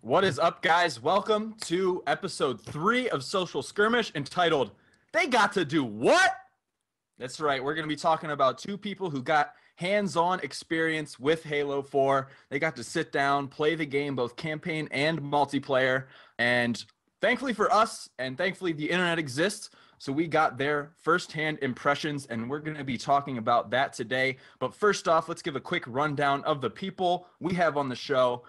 What is up, guys? Welcome to episode 3 of Social Skirmish, entitled, They Got to Do What? That's right, we're going to be talking about two people who got hands-on experience with Halo 4. They got to sit down, play the game, both campaign and multiplayer, and thankfully for us, and thankfully the internet exists, so we got their first-hand impressions, and we're going to be talking about that today. But first off, let's give a quick rundown of the people we have on the show.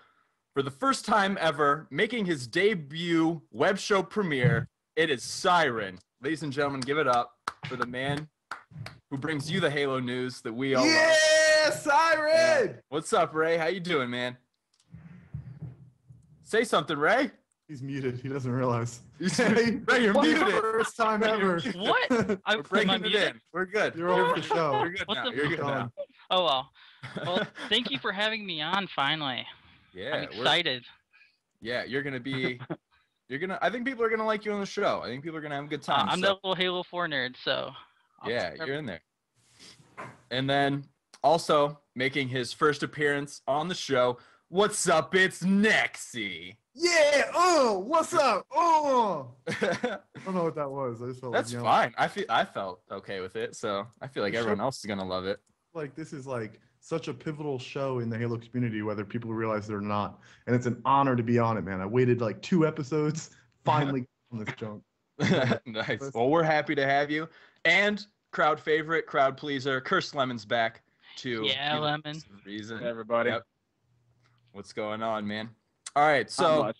For the first time ever, making his debut web show premiere, it is Siren. Ladies and gentlemen, give it up for the man who brings you the Halo news that we all love. Yeah, Siren! Yeah. What's up, Ray? How you doing, man? Say something, Ray. He's muted. He doesn't realize. Ray, you're muted. First time ever. What? We're breaking it in. We're good. You're over the show. You're good now. You're good now. Oh, well, thank you for having me on, finally. Yeah, I'm excited. Yeah, you're gonna be. I think people are gonna like you on the show. I think people are gonna have a good time. I'm the little Halo 4 nerd, so. You're in there. And then also making his first appearance on the show. What's up? It's Nexy. Yeah. What's up? I don't know what that was. I just felt That's fine. I felt okay with it, so I feel like everyone else is gonna love it. Like, this is like such a pivotal show in the Halo community, whether people realize it or not. And it's an honor to be on it, man. I waited like 2 episodes, finally on this junk. Nice. Well, we're happy to have you. And crowd favorite, crowd pleaser, Curse Lemon's back too. Yeah, Lemon. Reason. Hey, everybody. Yep. What's going on, man? All right, so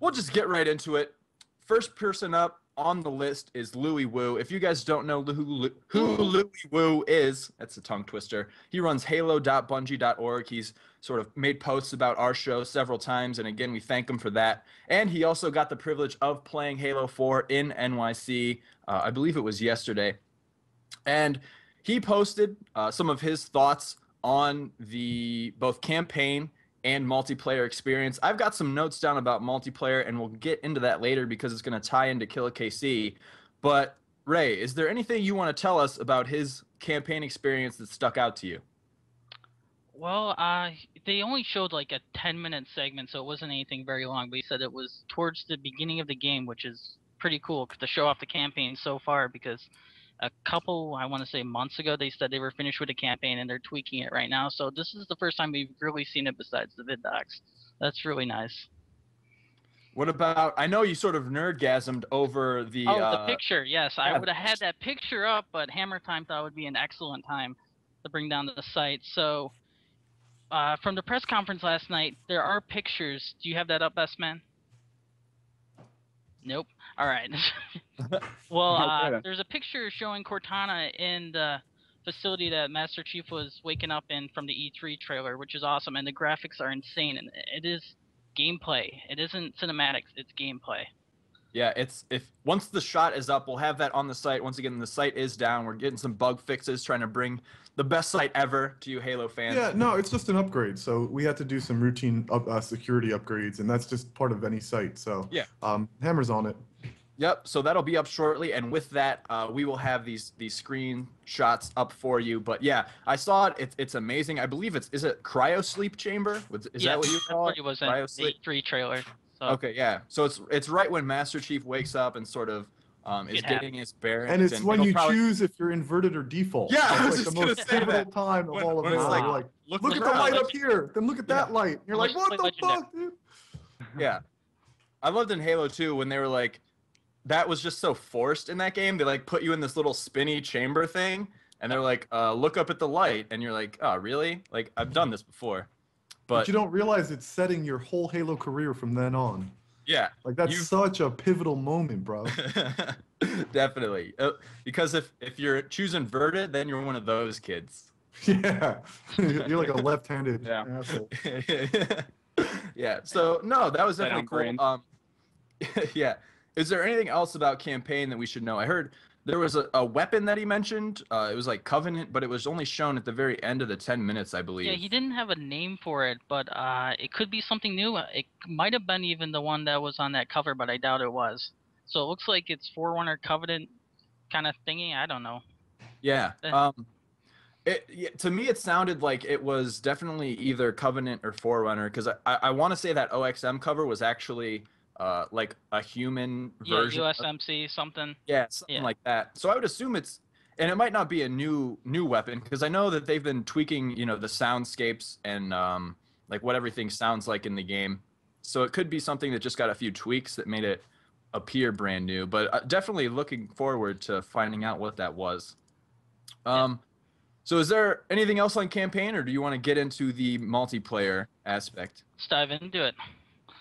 we'll just get right into it. First person up on the list is Louie Wu. If you guys don't know who Louie Wu is, that's a tongue twister. He runs halo.bungie.org. He's sort of made posts about our show several times, and again, we thank him for that. And he also got the privilege of playing Halo 4 in NYC. I believe it was yesterday. And he posted some of his thoughts on the both campaign and multiplayer experience. I've got some notes down about multiplayer, and we'll get into that later because it's going to tie into Kill a KC. But Ray, is there anything you want to tell us about his campaign experience that stuck out to you? Well, they only showed like a 10-minute segment, so it wasn't anything very long. But he said it was towards the beginning of the game, which is pretty cool to show off the campaign so far, because a couple, I want to say months ago, they said they were finished with the campaign and they're tweaking it right now. So this is the first time we've really seen it besides the vid docs. That's really nice. What about, I know you sort of nerdgasmed over the... the picture, yes. I would have had that picture up, but Hammer Time thought it would be an excellent time to bring down the site. So from the press conference last night, there are pictures. Do you have that up, Best Man? Nope. All right. Well, there's a picture showing Cortana in the facility that Master Chief was waking up in from the E3 trailer, which is awesome, and the graphics are insane. And it is gameplay. It isn't cinematics. It's gameplay. Yeah, once the shot is up, we'll have that on the site. Once again, the site is down. We're getting some bug fixes, trying to bring the best site ever to you Halo fans. Yeah, no, it's just an upgrade. So we had to do some routine security upgrades, and that's just part of any site. So yeah, Hammer's on it. Yep, so that'll be up shortly, and with that, we will have these screenshots up for you. But yeah, I saw it. It's amazing. I believe is it cryo sleep chamber? Is that what you call it? It was in the E3 trailer. So. Okay, yeah. So it's right when Master Chief wakes up and sort of is getting his bearings. And it's when you choose if you're inverted or default. Yeah, that's I was like just the most pivotal time of all of it. Like, look at the light up here, then look at that light. You're like, what the fuck, dude? Yeah, I loved in Halo 2 when they were like, that was just so forced in that game. They like put you in this little spinny chamber thing, and they're like, look up at the light, and you're like, oh, really? Like, I've done this before. But you don't realize it's setting your whole Halo career from then on. Yeah. Like, that's such a pivotal moment, bro. Definitely. Because if you're choosing inverted, then you're one of those kids. Yeah. You're like a left-handed asshole. Yeah. So, no, that was definitely cool. Yeah. Is there anything else about campaign that we should know? I heard there was a weapon that he mentioned. It was like Covenant, but it was only shown at the very end of the 10 minutes, I believe. Yeah, he didn't have a name for it, but it could be something new. It might have been even the one that was on that cover, but I doubt it was. So it looks like it's Forerunner Covenant kind of thingy. I don't know. Yeah. To me, it sounded like it was definitely either Covenant or Forerunner, because I want to say that OXM cover was actually like a human version. Yeah, USMC something. Yeah, something like that. So I would assume it's, and it might not be a new weapon, because I know that they've been tweaking, you know, the soundscapes and like what everything sounds like in the game. So it could be something that just got a few tweaks that made it appear brand new. But definitely looking forward to finding out what that was. So is there anything else on campaign, or do you want to get into the multiplayer aspect? Let's dive into it.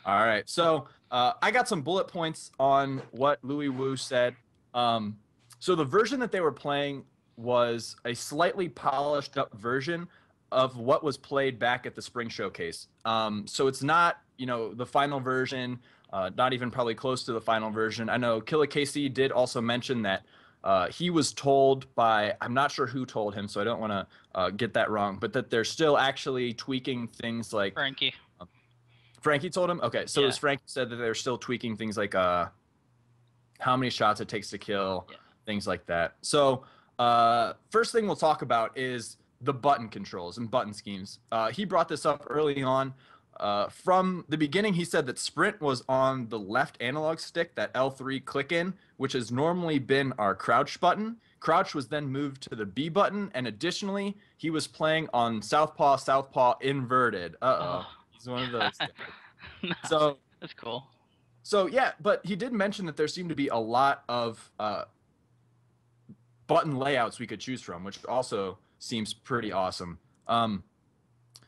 All right. So I got some bullet points on what Louis Wu said. So the version that they were playing was a slightly polished up version of what was played back at the Spring Showcase. So it's not, you know, the final version, not even probably close to the final version. I know Killa KC did also mention that he was told by, I'm not sure who told him, so I don't want to get that wrong, but that they're still actually tweaking things like... Frankie. Frankie told him? Okay, so Yeah. it was Frankie said that they're still tweaking things like how many shots it takes to kill, things like that. So first thing we'll talk about is the button controls and button schemes. He brought this up early on. From the beginning, he said that sprint was on the left analog stick, that L3 click in, which has normally been our crouch button. Crouch was then moved to the B button, and additionally, he was playing on southpaw inverted. He's one of those. No, So that's cool. So yeah, but he did mention that there seemed to be a lot of button layouts we could choose from, which also seems pretty awesome.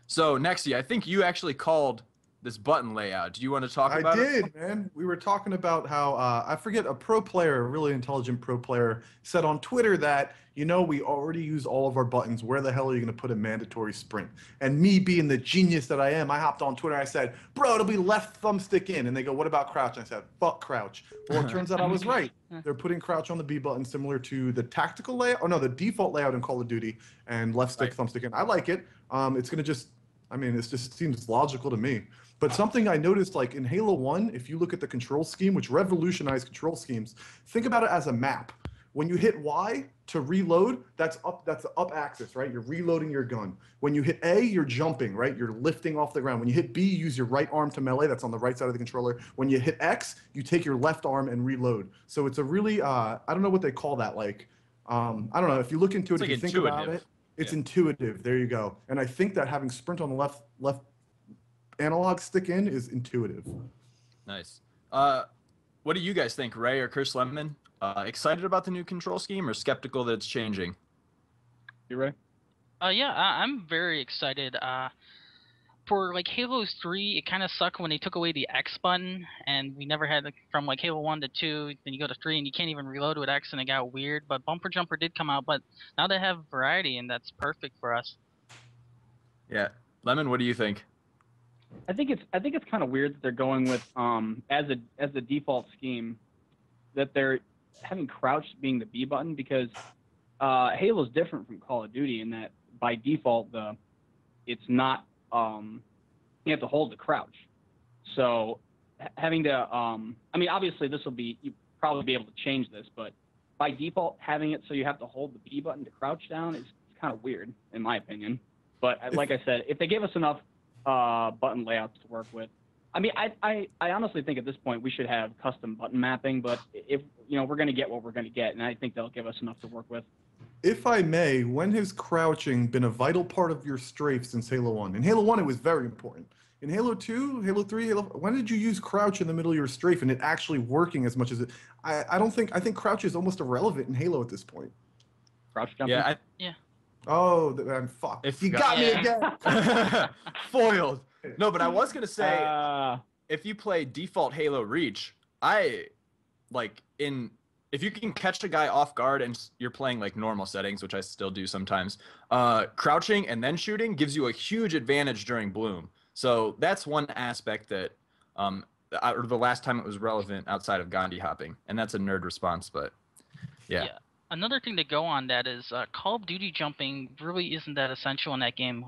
So Nexy, I think you actually called this button layout. Do you want to talk about it? I did, man. We were talking about how, I forget, a pro player, a really intelligent pro player, said on Twitter that, you know, we already use all of our buttons. Where the hell are you going to put a mandatory sprint? And me being the genius that I am, I hopped on Twitter and I said, bro, it'll be left thumbstick in. And they go, what about crouch? And I said, fuck crouch. Well, it turns out I was right. They're putting crouch on the B button, similar to the tactical layout, or no, the default layout in Call of Duty, and left stick, thumbstick in. I like it. It's going to just, I mean, it just seems logical to me. But something I noticed, like in Halo 1, if you look at the control scheme, which revolutionized control schemes, think about it as a map. When you hit Y to reload, that's the up axis, right? You're reloading your gun. When you hit A, you're jumping, right? You're lifting off the ground. When you hit B, you use your right arm to melee. That's on the right side of the controller. When you hit X, you take your left arm and reload. So it's a really, I don't know what they call that. Like, I don't know. If you look into it, if you think about it, it's intuitive. There you go. And I think that having sprint on the left analog stick in is intuitive. Nice. What do you guys think, Ray or Chris Lemon? Excited about the new control scheme or skeptical that it's changing? You Ray? Yeah, I'm very excited. For like Halo 3, it kind of sucked when they took away the X button, and we never had from like Halo 1 to 2, then you go to 3 and you can't even reload with X, and it got weird. But Bumper Jumper did come out, but now they have variety, and that's perfect for us. Yeah, Lemon, what do you think? I think it's kind of weird that they're going with as a default scheme that they're having crouch being the B button, because Halo's different from Call of Duty in that by default it's not you have to hold the crouch. So having to I mean, obviously you probably be able to change this, but by default having it so you have to hold the B button to crouch down is kind of weird in my opinion. But like I said, if they give us enough button layouts to work with, I mean, I honestly think at this point we should have custom button mapping, but if, you know, we're going to get what we're going to get, and I think they'll give us enough to work with. If I may, when has crouching been a vital part of your strafe since Halo 1? In Halo 1, it was very important. In Halo 2, Halo 3, when did you use crouch in the middle of your strafe and it actually working as much as it? I think crouch is almost irrelevant in Halo at this point. Crouch jumping? Yeah. Oh, fuck. If you got me again. Foiled. No, but I was going to say, if you play default Halo Reach, if you can catch a guy off guard and you're playing like normal settings, which I still do sometimes, crouching and then shooting gives you a huge advantage during Bloom. So that's one aspect that, or the last time it was relevant outside of Gandhi hopping, and that's a nerd response, but yeah. Another thing to go on that is Call of Duty jumping really isn't that essential in that game,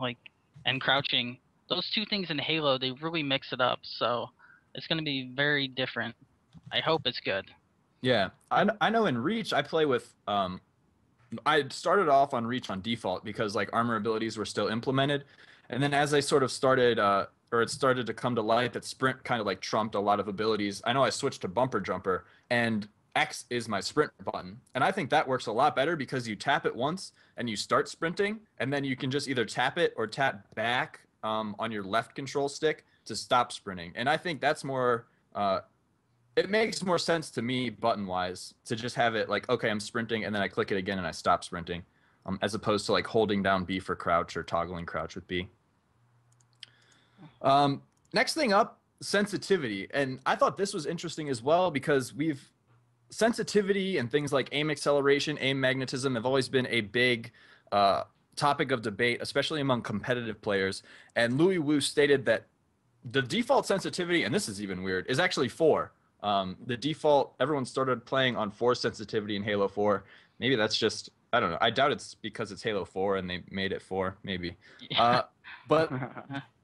and crouching. Those two things in Halo, they really mix it up, so it's going to be very different. I hope it's good. Yeah, I know in Reach I play with I started off on Reach on default because like armor abilities were still implemented, and then as I sort of started, or it started to come to light that sprint kind of like trumped a lot of abilities. I know I switched to bumper jumper, and X is my sprint button, and I think that works a lot better because you tap it once and you start sprinting, and then you can just either tap it or tap back on your left control stick to stop sprinting, and I think that's more. It makes more sense to me button-wise to just have it like, okay, I'm sprinting, and then I click it again and I stop sprinting, as opposed to like holding down B for crouch or toggling crouch with B. Next thing up, sensitivity. And I thought this was interesting as well because sensitivity and things like aim acceleration, aim magnetism have always been a big topic of debate, especially among competitive players. And Louis Wu stated that the default sensitivity, and this is even weird, is actually 4. The default, everyone started playing on 4 sensitivity in Halo 4. Maybe that's just, I don't know. I doubt it's because it's Halo 4 and they made it 4, maybe. But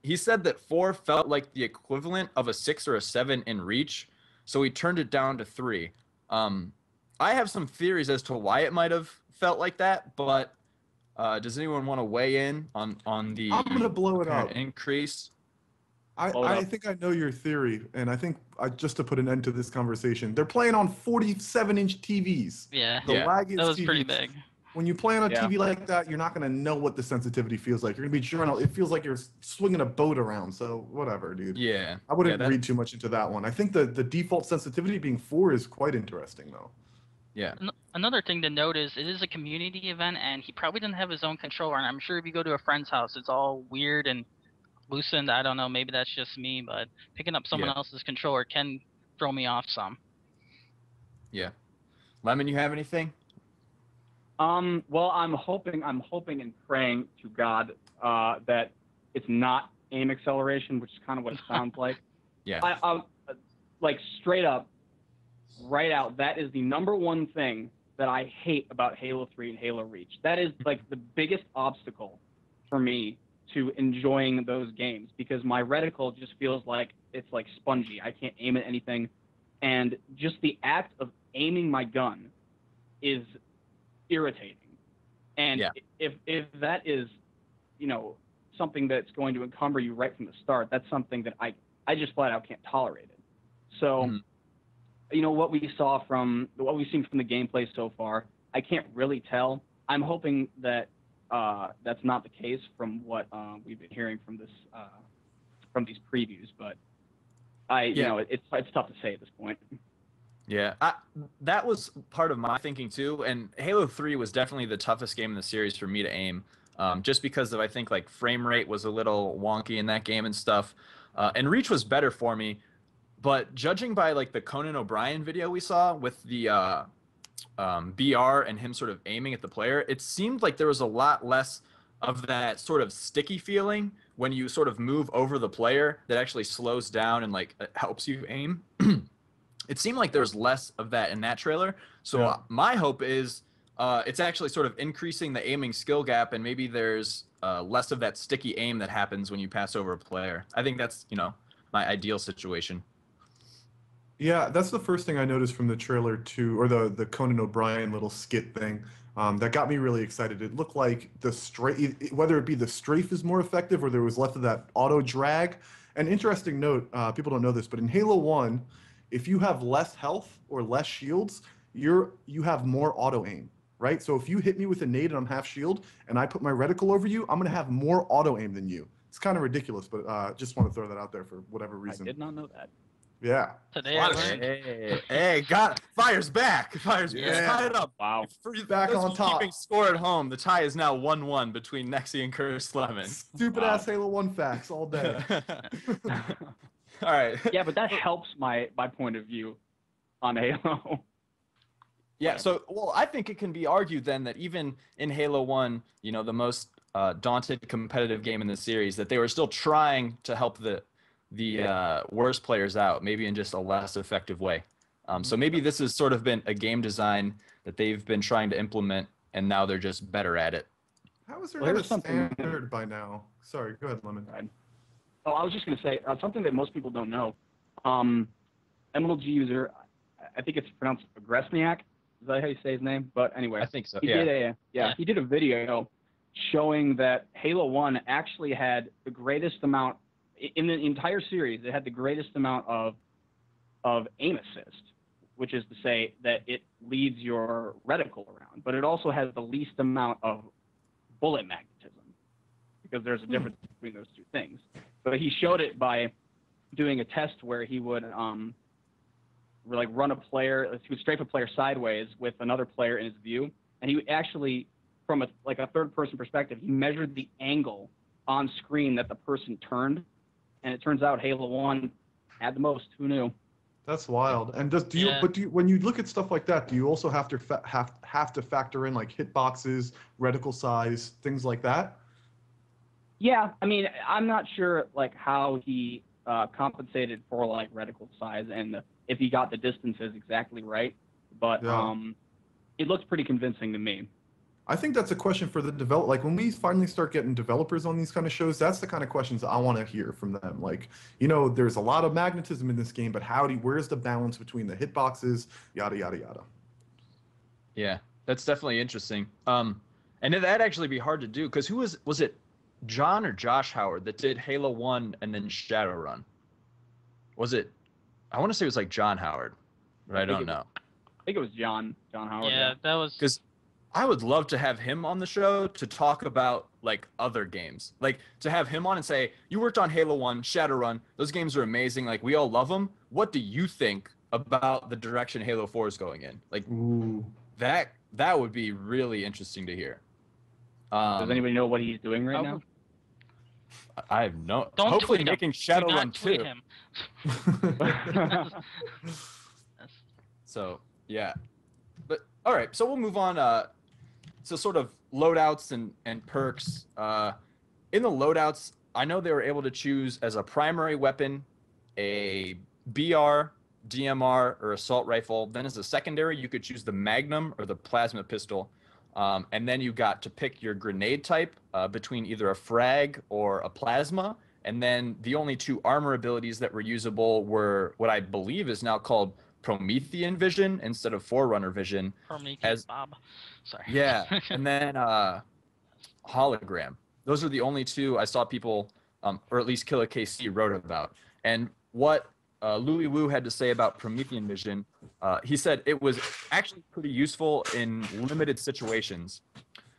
he said that 4 felt like the equivalent of a 6 or a 7 in Reach, so he turned it down to 3. I have some theories as to why it might have felt like that, but does anyone want to weigh in on the I'm going to blow it up. increase? I think I know your theory, and I think just to put an end to this conversation, they're playing on 47-inch TVs. Yeah, The lag is that was TVs. pretty big. When you play on a TV like that, you're not going to know what the sensitivity feels like. You're going to be trying. It feels like you're swinging a boat around. So whatever, dude. Yeah. I wouldn't read too much into that one. I think the default sensitivity being 4 is quite interesting, though. Yeah. Another thing to note is it is a community event, and he probably didn't have his own controller. And I'm sure if you go to a friend's house, it's all weird and loosened. I don't know. Maybe that's just me, but picking up someone else's controller can throw me off some. Yeah. Lemon, you have anything? Well, I'm hoping and praying to God that it's not aim acceleration, which is kind of what it sounds like. Yeah. I like straight up, right out. That is the #1 thing that I hate about Halo 3 and Halo Reach. That is like the biggest obstacle for me to enjoying those games, because my reticle just feels like it's like spongy. I can't aim at anything, and just the act of aiming my gun is irritating. And if that is, something that's going to encumber you right from the start, that's something that I just flat out can't tolerate it. So, what we've seen from the gameplay so far, I can't really tell. I'm hoping that that's not the case from what we've been hearing from this from these previews, but it's tough to say at this point. Yeah, that was part of my thinking too, and Halo 3 was definitely the toughest game in the series for me to aim, just because of, I think, like, frame rate was a little wonky in that game and stuff, and Reach was better for me, but judging by, like, the Conan O'Brien video we saw with the BR and him sort of aiming at the player, it seemed like there was a lot less of that sort of sticky feeling when you sort of move over the player that actually slows down and, like, helps you aim. It seemed like there's less of that in that trailer. So my hope is it's actually sort of increasing the aiming skill gap, and maybe there's less of that sticky aim that happens when you pass over a player. I think that's, my ideal situation. Yeah, that's the first thing I noticed from the trailer too, or the Conan O'Brien little skit thing. That got me really excited. It looked like the strafe, whether it be the strafe is more effective or there was less of that auto drag. An interesting note, people don't know this, but in Halo 1, if you have less health or less shields, you have more auto aim, right? So if you hit me with a nade and I'm half shield and I put my reticle over you, I'm going to have more auto aim than you. It's kind of ridiculous, but just want to throw that out there for whatever reason. I did not know that. Yeah. Today I learned. Hey, Fire's back. Fire's tied it up. Wow. Back on top. Keeping score at home. The tie is now 1-1 between Nexi and Curtis Lemon. Stupid ass Halo 1 facts all day. All right. Yeah, but that helps my point of view on Halo. Yeah, so, I think it can be argued then that even in Halo 1, the most daunted competitive game in the series, that they were still trying to help the worst players out, maybe in just a less effective way. So maybe this has sort of been a game design that they've been trying to implement, and now they're just better at it. How is there not a standard by now? Sorry, go ahead, Lemon. Oh, I was just going to say something that most people don't know. MLG user, I think it's pronounced Agresniak, Is that how you say his name? But anyway, I think so. He did a video showing that Halo 1 actually had the greatest amount in the entire series. It had the greatest amount of aim assist, which is to say that it leads your reticle around, but it also has the least amount of bullet magnetism, because there's a difference between those two things. But he showed it by doing a test where he would like run a player, he would strafe a player sideways with another player in his view, and he actually, from a third-person perspective, he measured the angle on screen that the person turned, and it turns out Halo 1 had the most. Who knew? That's wild. And when you look at stuff like that, do you also have to have to factor in like hitboxes, reticle size, things like that? Yeah, I mean, I'm not sure like how he compensated for like reticle size and if he got the distances exactly right, but it looks pretty convincing to me. I think that's a question for the develop. Like when we finally start getting developers on these kind of shows, that's the kind of questions I want to hear from them. Like, you know, there's a lot of magnetism in this game, but where's the balance between the hitboxes, yada yada yada. Yeah, that's definitely interesting. And that'd actually be hard to do, because who was it John or Josh Howard that did Halo 1 and then Shadowrun? Was it? I want to say it was like John Howard, but I don't know. I think it was John Howard. Yeah, that was because I would love to have him on the show to talk about like other games, like to have him on and say, you worked on Halo 1, Shadowrun, those games are amazing, like we all love them. What do you think about the direction Halo 4 is going in? Like, ooh, that would be really interesting to hear. Does anybody know what he's doing right now? I have no. Don't hopefully tweet making him. Shadowrun tweet too. him. So yeah, but all right. So we'll move on. So sort of loadouts and perks. In the loadouts, I know they were able to choose as a primary weapon a BR, DMR, or assault rifle. Then as a secondary, you could choose the Magnum or the plasma pistol. And then you got to pick your grenade type between either a frag or a plasma. And then the only two armor abilities that were usable were what I believe is now called Promethean Vision instead of Forerunner Vision. Promethean Bob. Sorry. Yeah, and then Hologram. Those are the only two I saw people, or at least Killer KC wrote about. And what Louis Wu had to say about Promethean Vision, he said it was actually pretty useful in limited situations.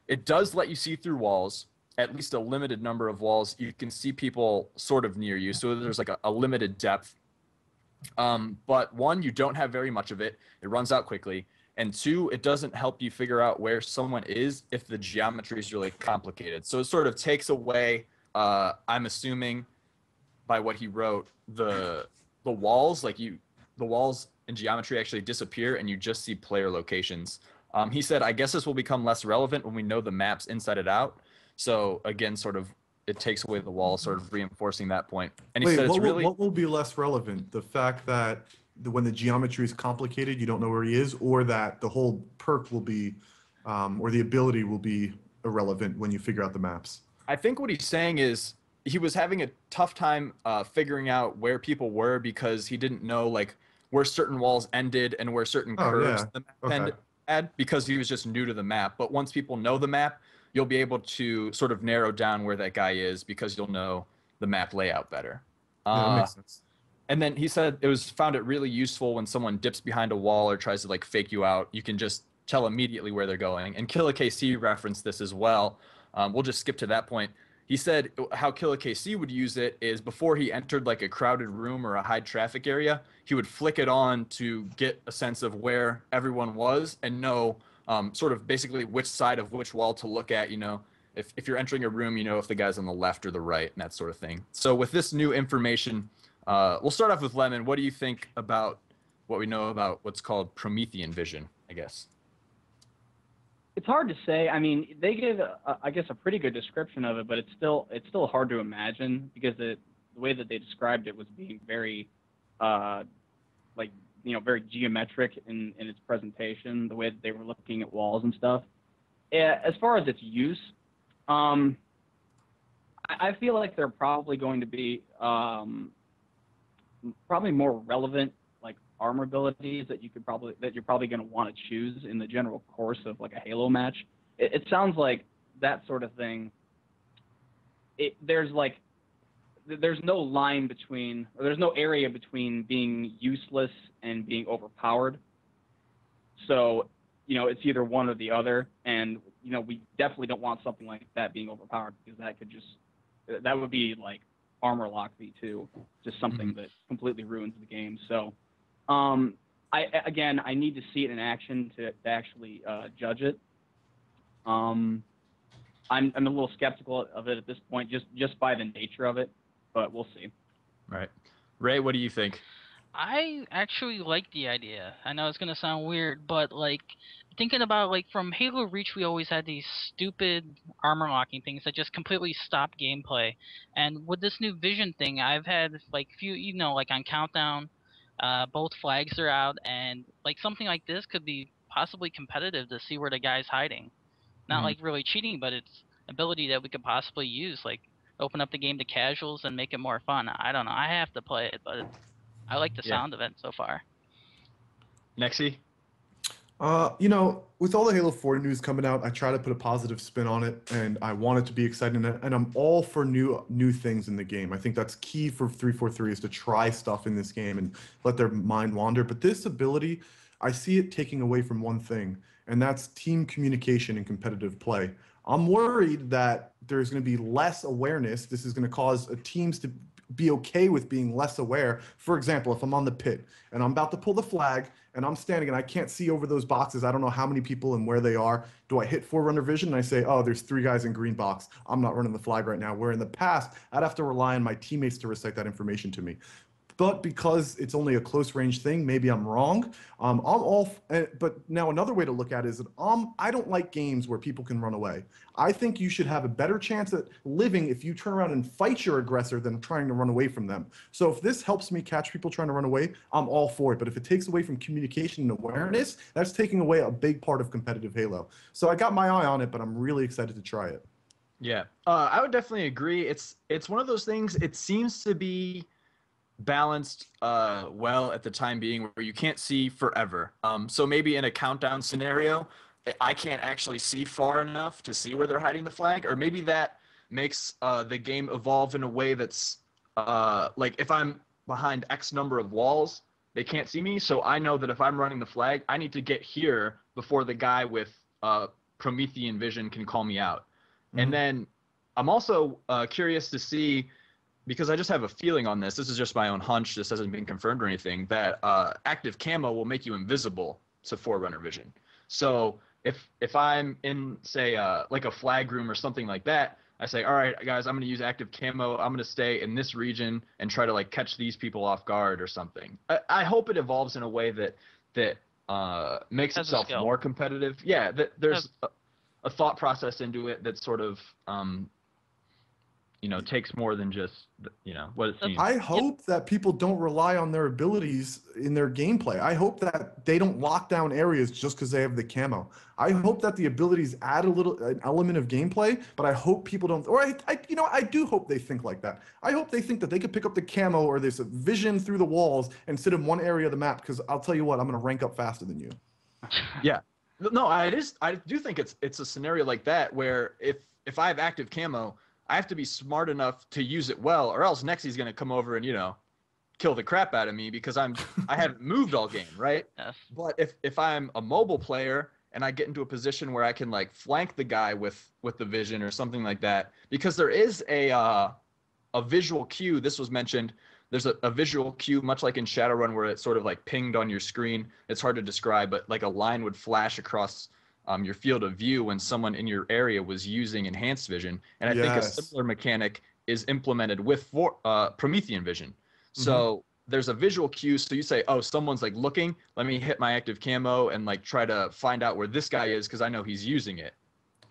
It does let you see through walls, at least a limited number of walls. You can see people sort of near you, so there's like a limited depth. But one, you don't have very much of it. It runs out quickly. And two, it doesn't help you figure out where someone is if the geometry is really complicated. So it sort of takes away, I'm assuming, by what he wrote, the walls, the walls in geometry actually disappear and you just see player locations. He said, I guess this will become less relevant when we know the maps inside and out. So again, sort of, it takes away the wall, sort of reinforcing that point. And he said, what will be less relevant? The fact that when the geometry is complicated, you don't know where he is, or that the whole perk will be, or the ability will be irrelevant when you figure out the maps? I think what he's saying is he was having a tough time figuring out where people were because he didn't know like where certain walls ended and where certain curves the map had, because he was just new to the map. But once people know the map, you'll be able to sort of narrow down where that guy is because you'll know the map layout better. Yeah, that makes sense. And then he said found it really useful when someone dips behind a wall or tries to like fake you out. You can just tell immediately where they're going. And Killer KC referenced this as well. We'll just skip to that point. He said how Killer KC would use it is before he entered like a crowded room or a high traffic area, he would flick it on to get a sense of where everyone was and know sort of basically which side of which wall to look at. You know, if you're entering a room, you know if the guy's on the left or the right and that sort of thing. So with this new information, we'll start off with Lemon. What do you think about what we know about what's called Promethean Vision, I guess? It's hard to say. I mean, they give, I guess, a pretty good description of it, but it's still hard to imagine because the way that they described it was being very, very geometric in its presentation, the way that they were looking at walls and stuff. As far as its use, I feel like they're probably going to be probably more relevant like armor abilities that you're probably going to want to choose in the general course of like a Halo match. It sounds like that sort of thing. There's no line between, or there's no area between being useless and being overpowered. So, you know, it's either one or the other, and you know, we definitely don't want something like that being overpowered, because that would be like armor lock V2, just something that completely ruins the game. So, I need to see it in action to actually judge it. I'm a little skeptical of it at this point, just by the nature of it, but we'll see. Right. Ray, what do you think? I actually like the idea. I know it's gonna sound weird, but like thinking about like from Halo Reach, we always had these stupid armor locking things that just completely stop gameplay. And with this new Vision thing, I've had like like on Countdown, both flags are out, and like something like this could be possibly competitive to see where the guy's hiding. Not like really cheating, but it's ability that we could possibly use, like open up the game to casuals and make it more fun. I don't know. I have to play it, but I like the sound of it so far. Nexy? You know, with all the Halo 4 news coming out, I try to put a positive spin on it, and I want it to be exciting, and I'm all for new things in the game. I think that's key for 343 is to try stuff in this game and let their mind wander. But this ability, I see it taking away from one thing, and that's team communication and competitive play. I'm worried that there's going to be less awareness. This is going to cause teams to be okay with being less aware. For example, if I'm on the pit and I'm about to pull the flag and I'm standing and I can't see over those boxes, I don't know how many people and where they are. Do I hit Forerunner Vision and I say, oh, there's 3 guys in green box, I'm not running the flag right now? Where in the past, I'd have to rely on my teammates to recite that information to me. But because it's only a close range thing, maybe I'm wrong. I'm all. But now another way to look at it is that I don't like games where people can run away. I think you should have a better chance at living if you turn around and fight your aggressor than trying to run away from them. So if this helps me catch people trying to run away, I'm all for it. But if it takes away from communication and awareness, that's taking away a big part of competitive Halo. So I got my eye on it, but I'm really excited to try it. Yeah, I would definitely agree. It's one of those things. It seems to be balanced well at the time being, where you can't see forever. So maybe in a countdown scenario, I can't actually see far enough to see where they're hiding the flag, or maybe that makes the game evolve in a way that's like if I'm behind X number of walls, they can't see me. So I know that if I'm running the flag, I need to get here before the guy with Promethean Vision can call me out. And then I'm also curious to see, because I just have a feeling on this is just my own hunch, this hasn't been confirmed or anything, that active camo will make you invisible to Forerunner Vision. So if I'm in, say, like a flag room or something like that, I say, all right, guys, I'm going to use active camo. I'm going to stay in this region and try to like catch these people off guard or something. I hope it evolves in a way that makes itself more competitive. Yeah, there's a thought process into it that sort of takes more than just, what it seems. I hope that people don't rely on their abilities in their gameplay. I hope that they don't lock down areas just because they have the camo. I hope that the abilities add an element of gameplay, but I hope people don't, or I do hope they think like that. I hope they think that they could pick up the camo or this vision through the walls and sit in one area of the map, because I'll tell you what, I'm going to rank up faster than you. Yeah. No, I do think it's a scenario like that where if I have active camo, I have to be smart enough to use it well, or else Nexy's going to come over and, kill the crap out of me because I haven't moved all game, right? Yes. But if I'm a mobile player and I get into a position where I can like flank the guy with the vision or something like that, because there is a visual cue. This was mentioned. There's a visual cue, much like in Shadowrun, where it's sort of like pinged on your screen. It's hard to describe, but like a line would flash across your field of view when someone in your area was using enhanced vision. And I think a similar mechanic is implemented with Promethean Vision. So there's a visual cue. So you say, oh, someone's like looking, let me hit my active camo and like try to find out where this guy is because I know he's using it.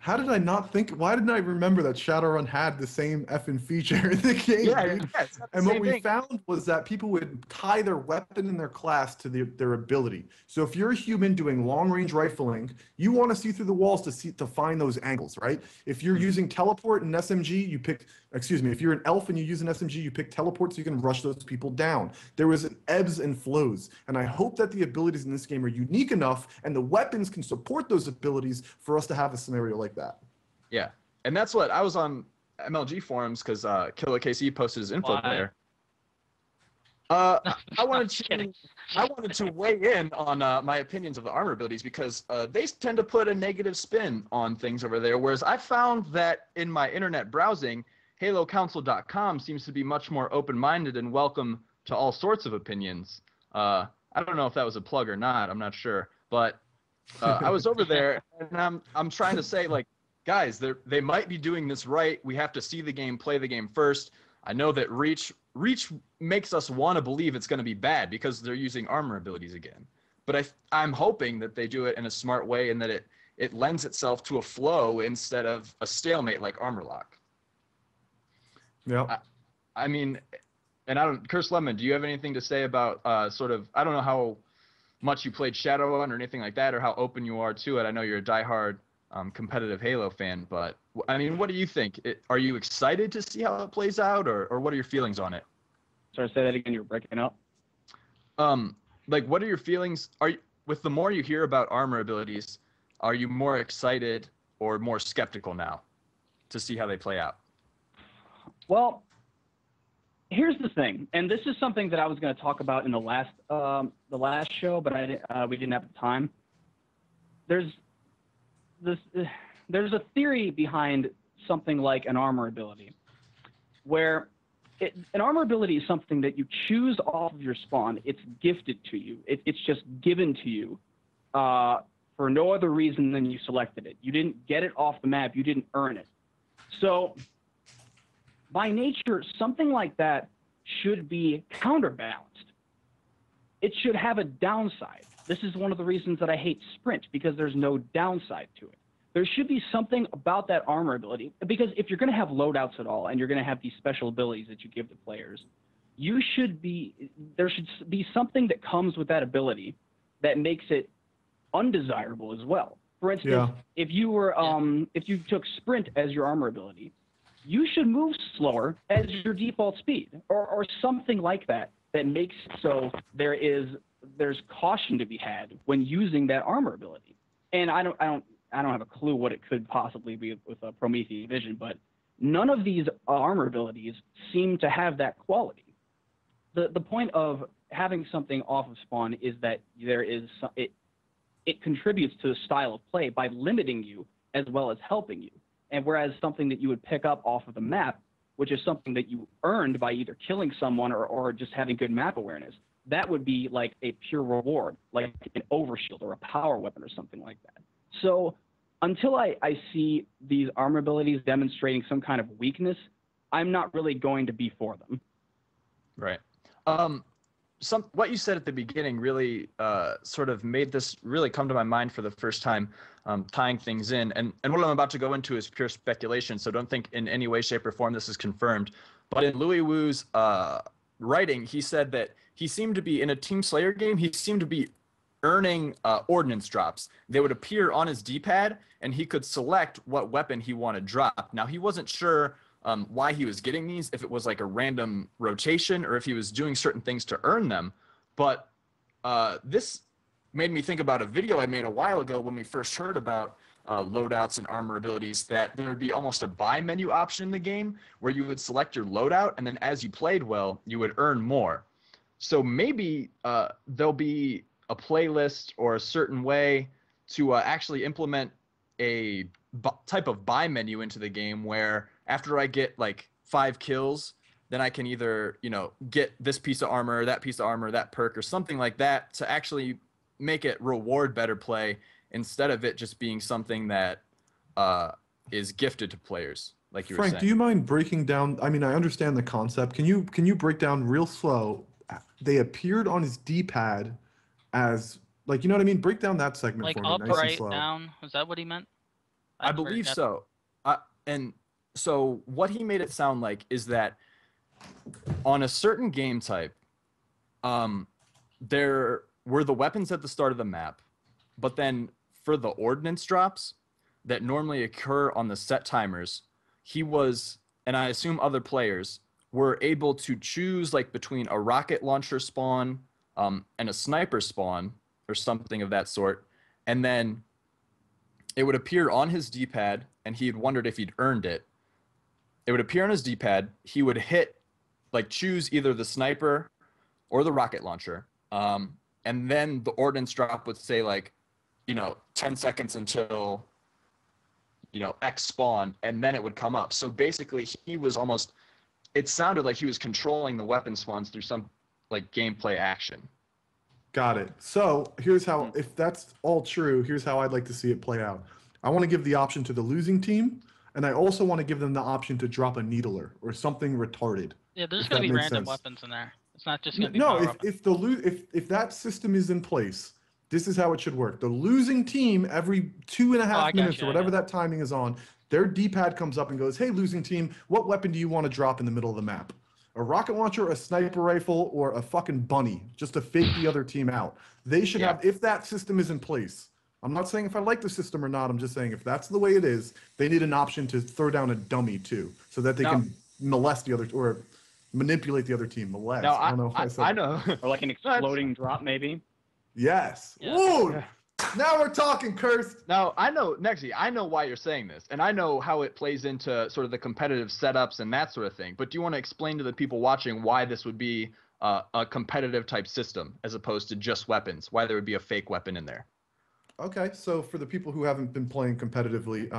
How did I not think? Why didn't I remember that Shadowrun had the same effing feature in the game? Yeah, dude? yeah, it's not the And what same we thing. found was that people would tie their weapon in their class to their ability. So if you're a human doing long-range rifling, you want to see through the walls to find those angles, right? If you're using teleport and SMG, you pick. Excuse me. If you're an elf and you use an SMG, you pick teleport so you can rush those people down. There was an ebbs and flows, and I hope that the abilities in this game are unique enough and the weapons can support those abilities for us to have a scenario like that. Yeah, and that's what I was on MLG forums because Killer KC posted his info player. I wanted to weigh in on my opinions of the armor abilities because they tend to put a negative spin on things over there, whereas I found that in my internet browsing, halocouncil.com seems to be much more open-minded and welcome to all sorts of opinions. I don't know if that was a plug or not. I'm not sure, but I was over there and I'm trying to say, like, guys, they might be doing this right. We have to see the game, play the game first. I know that Reach makes us want to believe it's going to be bad because they're using armor abilities again. But I'm hoping that they do it in a smart way and that it lends itself to a flow instead of a stalemate like armor lock. Yeah. I mean, and Curse Lemon, do you have anything to say about sort of, I don't know how much you played Shadowrun or anything like that or how open you are to it. I know you're a diehard competitive Halo fan, but I mean, what do you think? Are you excited to see how it plays out, or what are your feelings on it? Sorry, say that again. You're breaking up. Like, what are your feelings? With the more you hear about armor abilities, are you more excited or more skeptical now to see how they play out? Well, here's the thing, and this is something that I was going to talk about in the last show, but we didn't have the time. There's a theory behind something like an armor ability, where an armor ability is something that you choose off of your spawn. It's gifted to you. It's just given to you for no other reason than you selected it. You didn't get it off the map. You didn't earn it. So by nature, something like that should be counterbalanced. It should have a downside. This is one of the reasons that I hate Sprint, because there's no downside to it. There should be something about that armor ability, because if you're going to have loadouts at all and you're going to have these special abilities that you give to players, there should be something that comes with that ability that makes it undesirable as well. For instance, if you took Sprint as your armor ability, you should move slower as your default speed, or something like that makes so there's caution to be had when using that armor ability. And I don't have a clue what it could possibly be with a Promethean Vision, but none of these armor abilities seem to have that quality. The point of having something off of spawn is that it contributes to the style of play by limiting you as well as helping you. And whereas something that you would pick up off of the map, which is something that you earned by either killing someone or just having good map awareness, that would be like a pure reward, like an overshield or a power weapon or something like that. So until I see these armor abilities demonstrating some kind of weakness, I'm not really going to be for them. Right. What you said at the beginning really sort of made this really come to my mind for the first time, tying things in. And what I'm about to go into is pure speculation, so don't think in any way, shape, or form this is confirmed. But in Louis Wu's writing, he said that he seemed to be, in a Team Slayer game, he seemed to be earning Ordinance Drops. They would appear on his D-pad, and he could select what weapon he wanted dropped. Now, he wasn't sure why he was getting these, if it was like a random rotation or if he was doing certain things to earn them. But this made me think about a video I made a while ago when we first heard about loadouts and armor abilities, that there would be almost a buy menu option in the game where you would select your loadout, and then as you played well, you would earn more. So maybe there'll be a playlist or a certain way to actually implement a type of buy menu into the game where after I get like 5 kills, then I can either, get this piece of armor, that piece of armor, that perk, or something like that to actually make it reward better play instead of it just being something that is gifted to players, like you were saying. Frank, do you mind breaking down? I mean, I understand the concept. Can you break down real slow? They appeared on his D-pad as, like, you know what I mean? Break down that segment like for me, up, nice and right, slow. down. Is that what he meant? I believe so. And so what he made it sound like is that on a certain game type, there were the weapons at the start of the map, but then for the ordnance drops that normally occur on the set timers, he was, and I assume other players, were able to choose like between a rocket launcher spawn and a sniper spawn or something of that sort, and then it would appear on his D-pad, and he had wondered if he'd earned it. It would appear on his D-pad. He would choose either the sniper or the rocket launcher, and then the ordnance drop would say 10 seconds until X spawn, and then it would come up. So basically, he was almost. It sounded like he was controlling the weapon spawns through some gameplay action. Got it. So here's how, if that's all true, here's how I'd like to see it play out. I want to give the option to the losing team, and I also want to give them the option to drop a needler or something retarded. Yeah, there's going to be random weapons in there. It's not just going to be no. If that system is in place, this is how it should work. The losing team every 2.5 minutes or whatever that timing is on, their D-pad comes up and goes, "Hey, losing team, what weapon do you want to drop in the middle of the map? A rocket launcher, a sniper rifle, or a fucking bunny, just to fake the other team out." They should have, if that system is in place. I'm not saying if I like the system or not. I'm just saying if that's the way it is, they need an option to throw down a dummy too, so that they can molest the other or manipulate the other team. Molest. No, I don't know if I said I know. Or like an exploding drop, maybe. Yes. Yeah. Ooh, now we're talking, Cursed. Now, I know, Nexy, I know why you're saying this, and I know how it plays into sort of the competitive setups and that sort of thing, but do you want to explain to the people watching why this would be a competitive type system as opposed to just weapons, why there would be a fake weapon in there? Okay, so for the people who haven't been playing competitively,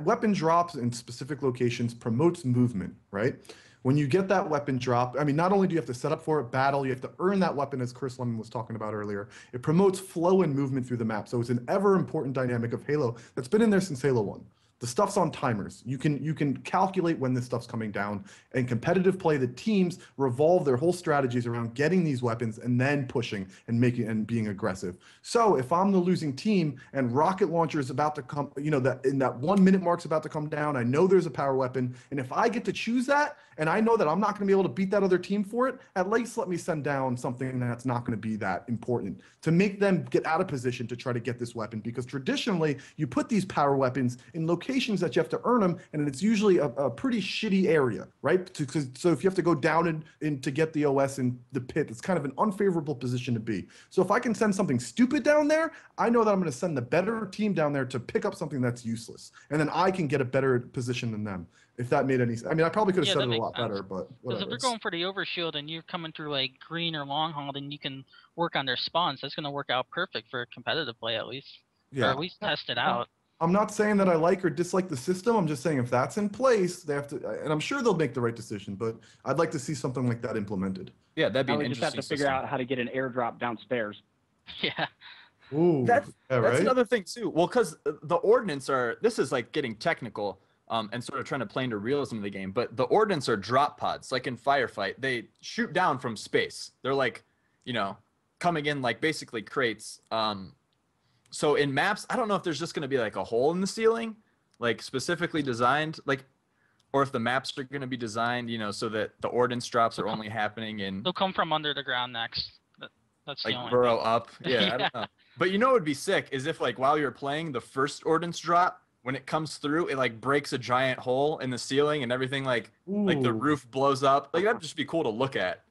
weapon drops in specific locations promotes movement, right? When you get that weapon drop, I mean, not only do you have to set up for it, battle, you have to earn that weapon, as Chris Lemon was talking about earlier. It promotes flow and movement through the map. So it's an ever important dynamic of Halo that's been in there since Halo 1. The stuff's on timers. You can calculate when this stuff's coming down. In competitive play, the teams revolve their whole strategies around getting these weapons and then pushing and being aggressive. So if I'm the losing team and rocket launcher is about to come, that in that 1 minute mark's about to come down, I know there's a power weapon, and if I get to choose that, and I know that I'm not going to be able to beat that other team for it, at least let me send down something that's not going to be that important to make them get out of position to try to get this weapon. Because traditionally, you put these power weapons in locations that you have to earn them, and it's usually a pretty shitty area, right? So if you have to go down in to get the OS in the pit, it's kind of an unfavorable position to be. So if I can send something stupid down there, I know that I'm going to send the better team down there to pick up something that's useless, and then I can get a better position than them. If that made any sense. I mean, I probably could have said it a lot better, but whatever. Because if they're going for the overshield and you're coming through green or long haul, then you can work on their spawns. That's going to work out perfect for competitive play at least. Yeah. Or at least test it out. I'm not saying that I like or dislike the system. I'm just saying if that's in place, they have to, and I'm sure they'll make the right decision, but I'd like to see something like that implemented. Yeah, that'd be an interesting system. We just have to figure out how to get an airdrop downstairs. Yeah. Ooh, that's right? another thing too. Well, because the ordnance this is getting technical. And sort of trying to play into realism of the game. But the ordnance are drop pods. Like in Firefight, they shoot down from space. They're coming in basically crates. So in maps, I don't know if there's just going to be a hole in the ceiling, specifically designed, or if the maps are going to be designed, so that the ordnance drops are only happening in. They'll come from under the ground next. That's the only burrow thing. up. Yeah, I don't know. But what would be sick is if while you're playing the first ordnance drop, when it comes through, it breaks a giant hole in the ceiling and everything, the roof blows up. That'd just be cool to look at.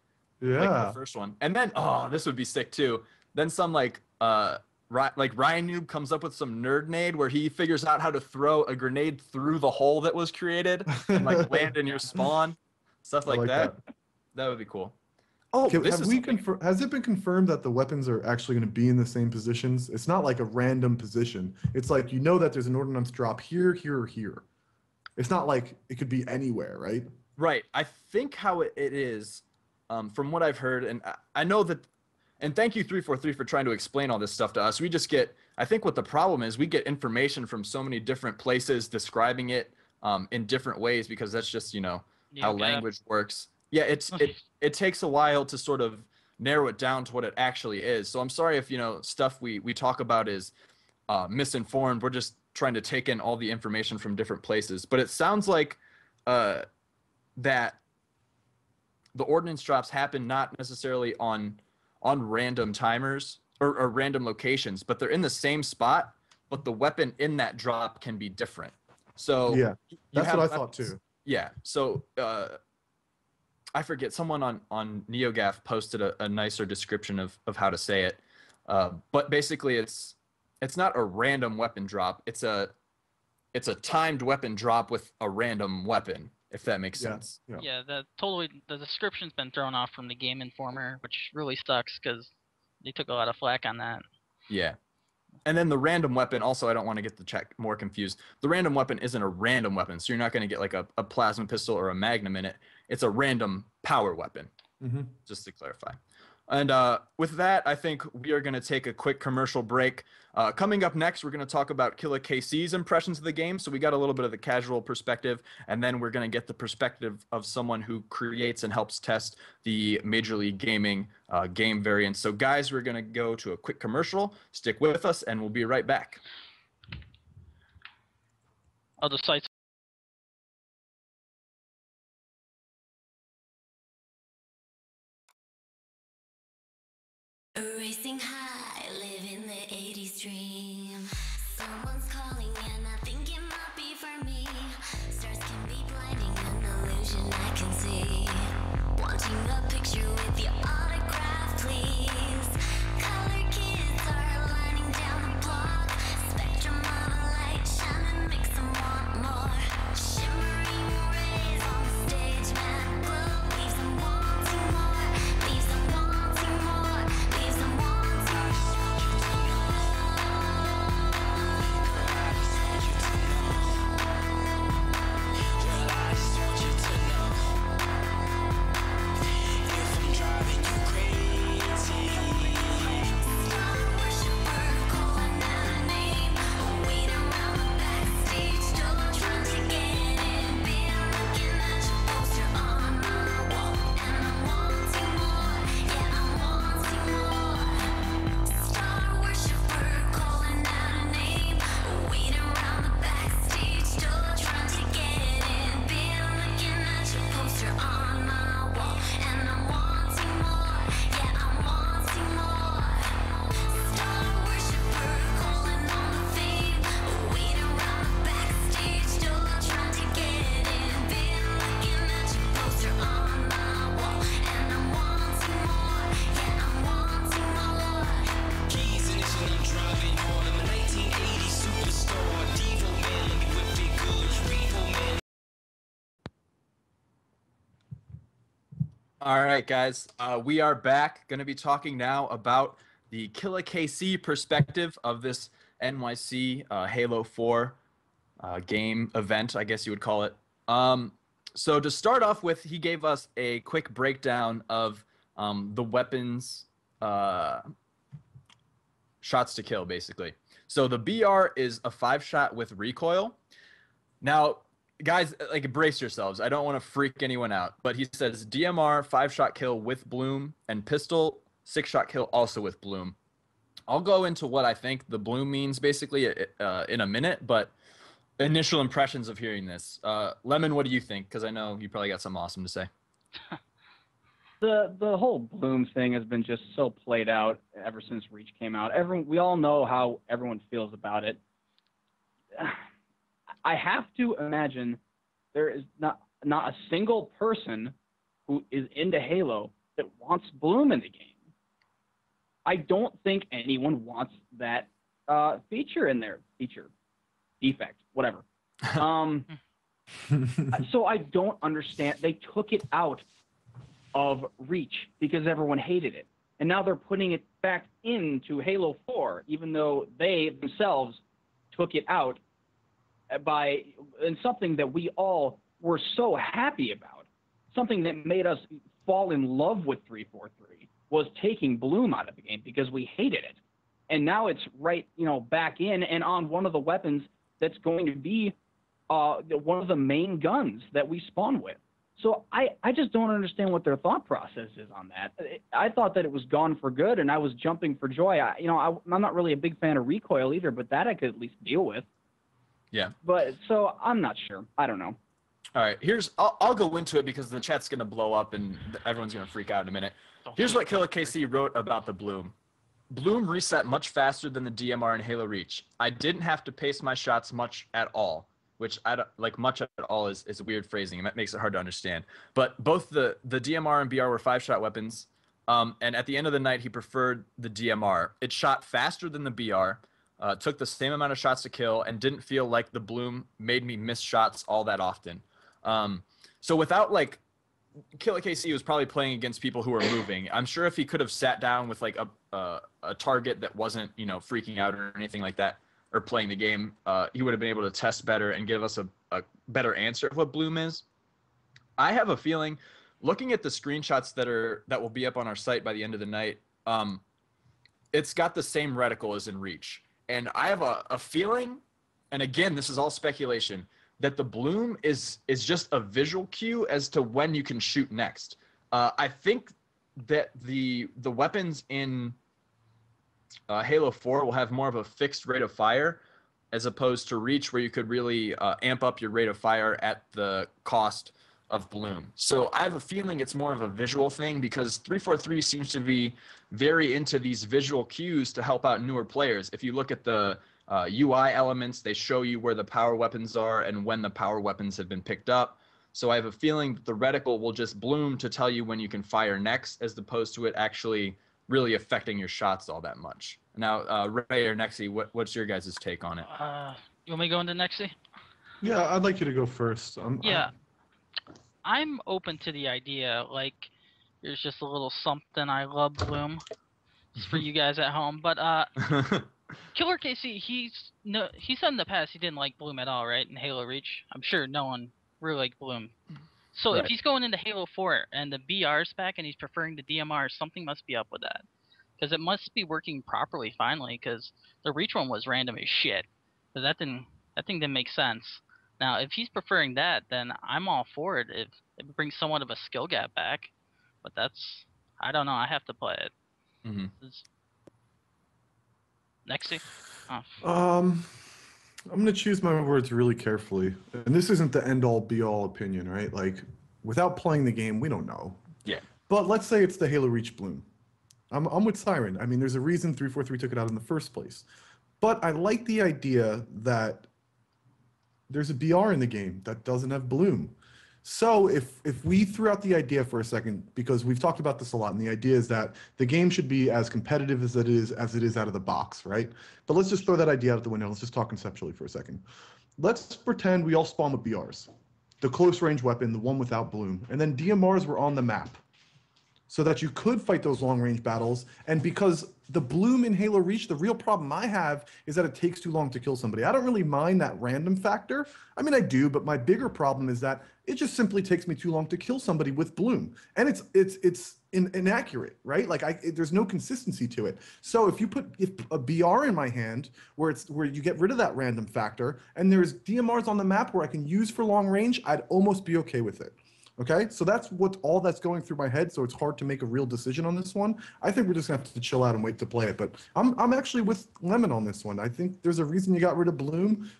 Yeah. The first one. And then this would be sick too. Then some Ryan Noob comes up with some nerd-nade where he figures out how to throw a grenade through the hole that was created and land in your spawn. Stuff like that. That would be cool. Oh, has it been confirmed that the weapons are actually going to be in the same positions? It's not like a random position. It's that there's an ordnance drop here, here, or here. It's not it could be anywhere, right? Right. I think how it is, from what I've heard, and I know that, and thank you 343 for trying to explain all this stuff to us. We just I think what the problem is, we get information from so many different places describing it in different ways because that's just, how language works. Yeah, it takes a while to sort of narrow it down to what it actually is. So I'm sorry if stuff we talk about is misinformed. We're just trying to take in all the information from different places. But it sounds like that the ordnance drops happen not necessarily on random timers or random locations, but they're in the same spot, but the weapon in that drop can be different. So yeah, that's what I thought too. Yeah. So I forget, someone on NeoGAF posted a nicer description of how to say it. But basically it's not a random weapon drop. It's a timed weapon drop with a random weapon, if that makes sense. Yeah, the description's been thrown off from the Game Informer, which really sucks because they took a lot of flack on that. Yeah. And then the random weapon, also, I don't want to get the chat more confused. The random weapon isn't a random weapon, so you're not going to get like a plasma pistol or a magnum in it. It's a random power weapon, just to clarify. And with that, I think we are going to take a quick commercial break. Coming up next, we're going to talk about Killer KC's impressions of the game. So we got a little bit of the casual perspective, and then we're going to get the perspective of someone who creates and helps test the Major League Gaming game variants. So guys, we're going to go to a quick commercial. Stick with us, and we'll be right back. Other sites. Racing high, living the 80s dream. Someone's calling and I think it might be for me. Stars can be blinding, an illusion I can see. Wanting a picture with your autograph, please. Color kids are lining down the block. Spectrum of a light shining makes them want more. Shimmering rays on the stage, mad glow leaves them wanting more. Leaves them wanting more. Leaves them wanting more. All right, guys, we are back. Going to be talking now about the Killer KC perspective of this NYC Halo 4 game event, I guess you would call it. So to start off with, he gave us a quick breakdown of the weapons shots to kill, basically. So the BR is a 5-shot with recoil. Now, guys, like, brace yourselves. I don't want to freak anyone out, but he says DMR 5-shot kill with bloom and pistol 6-shot kill also with bloom. I'll go into what I think the bloom means basically in a minute, but initial impressions of hearing this. Lemon, what do you think? Because I know you probably got something awesome to say. The whole bloom thing has been just so played out ever since Reach came out. We all know how everyone feels about it. I have to imagine there is not a single person who is into Halo that wants bloom in the game. I don't think anyone wants that feature in there. Defect, whatever. So I don't understand. They took it out of Reach because everyone hated it. And now they're putting it back into Halo 4, even though they themselves took it out in something that we all were so happy about. Something that made us fall in love with 343 was taking bloom out of the game because we hated it. And now it's back in and on one of the weapons that's going to be one of the main guns that we spawn with. So I just don't understand what their thought process is on that. I thought that it was gone for good, and I was jumping for joy. I'm not really a big fan of recoil either, but that I could at least deal with. Yeah. But so I'm not sure. I don't know. All right, I'll go into it because the chat's gonna blow up and everyone's gonna freak out in a minute. Here's what Killer KC wrote about the bloom. Bloom reset much faster than the DMR and Halo Reach. I didn't have to pace my shots much at all, which I don't like. Much at all is weird phrasing. It makes it hard to understand. But both the DMR and BR were 5-shot weapons. And at the end of the night, he preferred the DMR. It shot faster than the BR. Took the same amount of shots to kill, and didn't feel like the bloom made me miss shots all that often. So without like, Killer KC was probably playing against people who were moving. I'm sure if he could have sat down with like a target that wasn't, you know, freaking out or anything like that, or playing the game, he would have been able to test better and give us a better answer of what bloom is. I have a feeling, looking at the screenshots that will be up on our site by the end of the night, it's got the same reticle as in Reach. And I have a feeling, and again, this is all speculation, that the bloom is just a visual cue as to when you can shoot next. I think that the weapons in Halo 4 will have more of a fixed rate of fire, as opposed to Reach, where you could really amp up your rate of fire at the cost of bloom. So I have a feeling it's more of a visual thing, because 343 seems to be very into these visual cues to help out newer players. If you look at the UI elements, they show you where the power weapons are and when the power weapons have been picked up. So I have a feeling that the reticle will just bloom to tell you when you can fire next, as opposed to it actually really affecting your shots all that much. Now, Ray or Nexi, what's your guys' take on it? You want me to go into Nexi? Yeah, I'd like you to go first. I'm open to the idea. Like, there's just a little something I love bloom. Just for you guys at home. But Killer KC, he said in the past he didn't like bloom at all, right? In Halo Reach, I'm sure no one really liked bloom. So Right. if he's going into Halo 4 and the BR's back and he's preferring the DMR, something must be up with that, because it must be working properly finally. Because the Reach one was random as shit. But that thing didn't make sense. Now, if he's preferring that, then I'm all for it. If it brings somewhat of a skill gap back, but I don't know. I have to play it. Mm-hmm. Nexi? Oh. I'm gonna choose my words really carefully, and this isn't the end-all be-all opinion, right? Like, without playing the game, we don't know. Yeah. But let's say it's the Halo Reach bloom. I'm with Siren. I mean, there's a reason 343 took it out in the first place. But I like the idea that there's a BR in the game that doesn't have bloom. So if we threw out the idea for a second, because we've talked about this a lot, and the idea is that the game should be as competitive as it is out of the box, right? But let's just throw that idea out the window. Let's just talk conceptually for a second. Let's pretend we all spawn with BRs, the close range weapon, the one without bloom, and then DMRs were on the map, so that you could fight those long range battles. And because the bloom in Halo Reach, the real problem I have is that it takes too long to kill somebody. I don't really mind that random factor. I mean, I do, but my bigger problem is that it just simply takes me too long to kill somebody with bloom. And it's inaccurate, right? Like there's no consistency to it. So if a BR in my hand where you get rid of that random factor, and there's DMRs on the map where I can use for long range, I'd almost be okay with it. Okay, so that's all that's going through my head, so it's hard to make a real decision on this one. I think we're just gonna have to chill out and wait to play it, but I'm actually with Lemon on this one. I think there's a reason you got rid of bloom,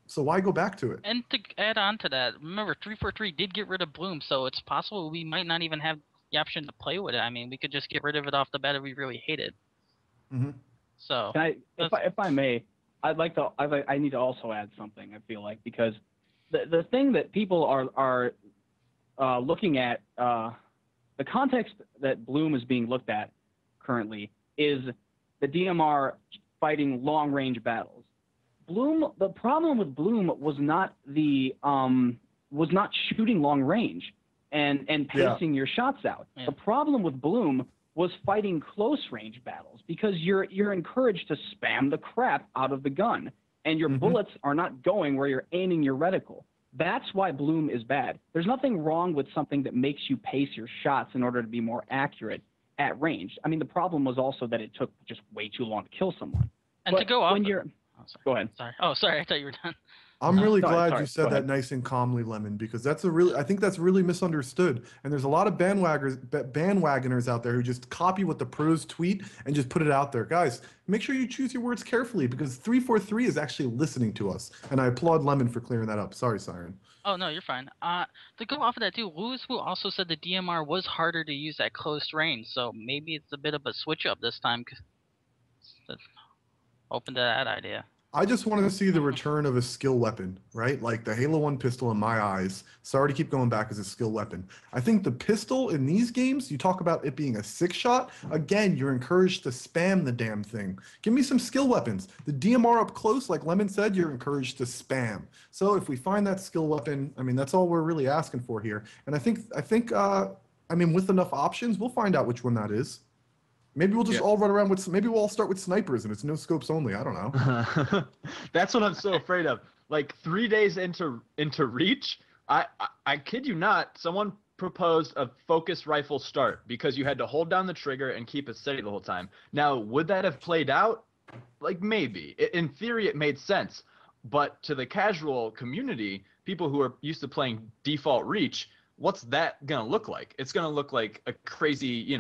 so why go back to it? And to add on to that, remember 343 did get rid of bloom, so it's possible we might not even have the option to play with it. I mean, we could just get rid of it off the bat if we really hate it. Mm-hmm. So if I may, I need to also add something. I feel like, because the thing that people are looking at, the context that bloom is being looked at currently is the DMR fighting long range battles. The problem with bloom was not shooting long range and pacing your shots out. Yeah. The problem with bloom was fighting close range battles, because you're encouraged to spam the crap out of the gun, and your bullets are not going where you're aiming your reticle. That's why bloom is bad. There's nothing wrong with something that makes you pace your shots in order to be more accurate at range. I mean, the problem was also that it took just way too long to kill someone. and to go off. Go ahead. Sorry. Oh, sorry. I thought you were done. I'm really glad sorry, you said go that ahead. nice and calmly, Lemon, because I think that's really misunderstood. And there's a lot of bandwagoners out there who just copy what the pros tweet and just put it out there. Guys, make sure you choose your words carefully because 343 is actually listening to us. And I applaud Lemon for clearing that up. Sorry, Siren. Oh no, you're fine. To go off of that too, Lewis Wu also said the DMR was harder to use at close range, so maybe it's a bit of a switch up this time. Open to that idea. I just wanted to see the return of a skill weapon, right? Like the Halo 1 pistol in my eyes. Sorry to keep going back as a skill weapon. I think the pistol in these games, you talk about it being a 6-shot. Again, you're encouraged to spam the damn thing. Give me some skill weapons. The DMR up close, like Lemon said, you're encouraged to spam. So if we find that skill weapon, I mean, that's all we're really asking for here. And I think, with enough options, we'll find out which one that is. Maybe we'll just all run around with. Maybe we'll all start with snipers and it's no scopes only. I don't know. That's what I'm so afraid of. Like 3 days into Reach, I kid you not, someone proposed a focus rifle start because you had to hold down the trigger and keep it steady the whole time. Now, would that have played out? Like maybe. In theory, it made sense, but to the casual community, people who are used to playing default Reach, what's that gonna look like? It's gonna look like a crazy,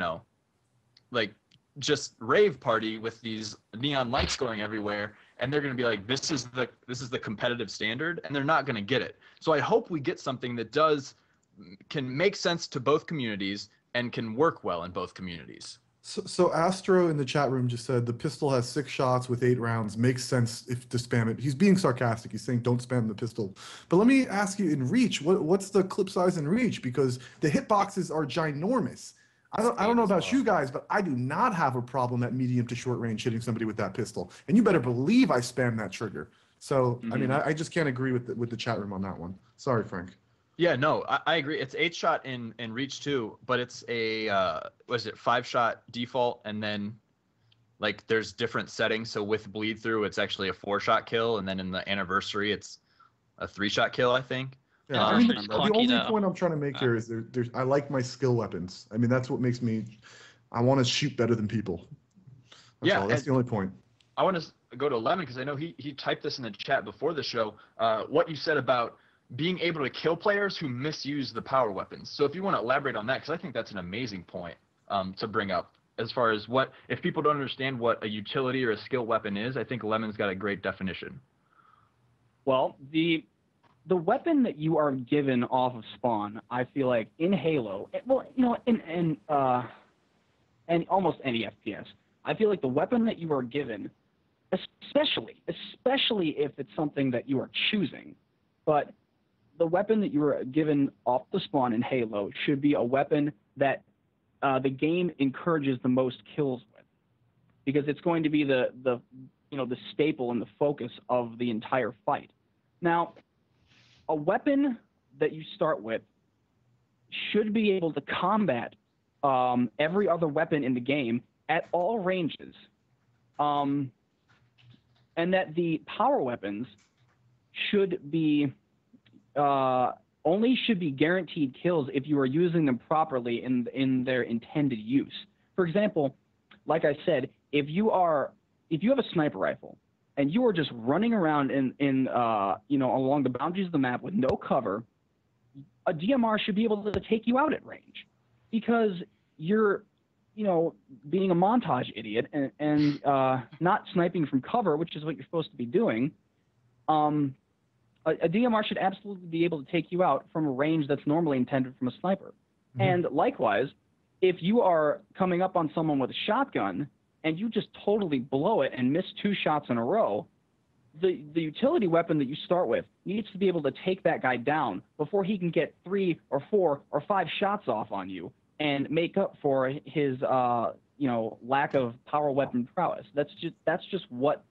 like just rave party with these neon lights going everywhere, and they're going to be like, this is the competitive standard, and they're not going to get it. So I hope we get something that can make sense to both communities and can work well in both communities. So Astro in the chat room just said the pistol has 6 shots with 8 rounds. Makes sense if to spam it. He's being sarcastic. He's saying don't spam the pistol. But let me ask you, in Reach, what's the clip size in Reach? Because the hitboxes are ginormous. I don't know about you guys, but I do not have a problem at medium to short range hitting somebody with that pistol. And you better believe I spam that trigger. So, I mean, I just can't agree with the chat room on that one. Sorry, Frank. Yeah, no, I agree. It's 8-shot in Reach 2, but it's a 5-shot default, and then like there's different settings. So with bleed through, it's actually a 4-shot kill, and then in the anniversary, it's a 3-shot kill, I think. Yeah, I mean, the only point I'm trying to make here is I like my skill weapons. I mean, that's what makes me. I want to shoot better than people. That's the only point. I want to go to Lemon because I know he typed this in the chat before the show. What you said about being able to kill players who misuse the power weapons. So if you want to elaborate on that, because I think that's an amazing point to bring up. As far as if people don't understand what a utility or a skill weapon is, I think Lemon's got a great definition. Well, the weapon that you are given off of spawn, I feel like in Halo, in almost any FPS, I feel like the weapon that you are given, especially if it's something that you are choosing, but the weapon that you are given off the spawn in Halo should be a weapon that the game encourages the most kills with, because it's going to be the staple and the focus of the entire fight. Now, a weapon that you start with should be able to combat every other weapon in the game at all ranges, and that the power weapons should be should be guaranteed kills if you are using them properly in their intended use. For example, like I said, if you have a sniper rifle and you are just running around along the boundaries of the map with no cover, a DMR should be able to take you out at range, because you're, being a montage idiot and not sniping from cover, which is what you're supposed to be doing. A DMR should absolutely be able to take you out from a range that's normally intended from a sniper. Mm-hmm. And likewise, if you are coming up on someone with a shotgun and you just totally blow it and miss 2 shots in a row, the utility weapon that you start with needs to be able to take that guy down before he can get 3 or 4 or 5 shots off on you and make up for his lack of power weapon prowess. That's just what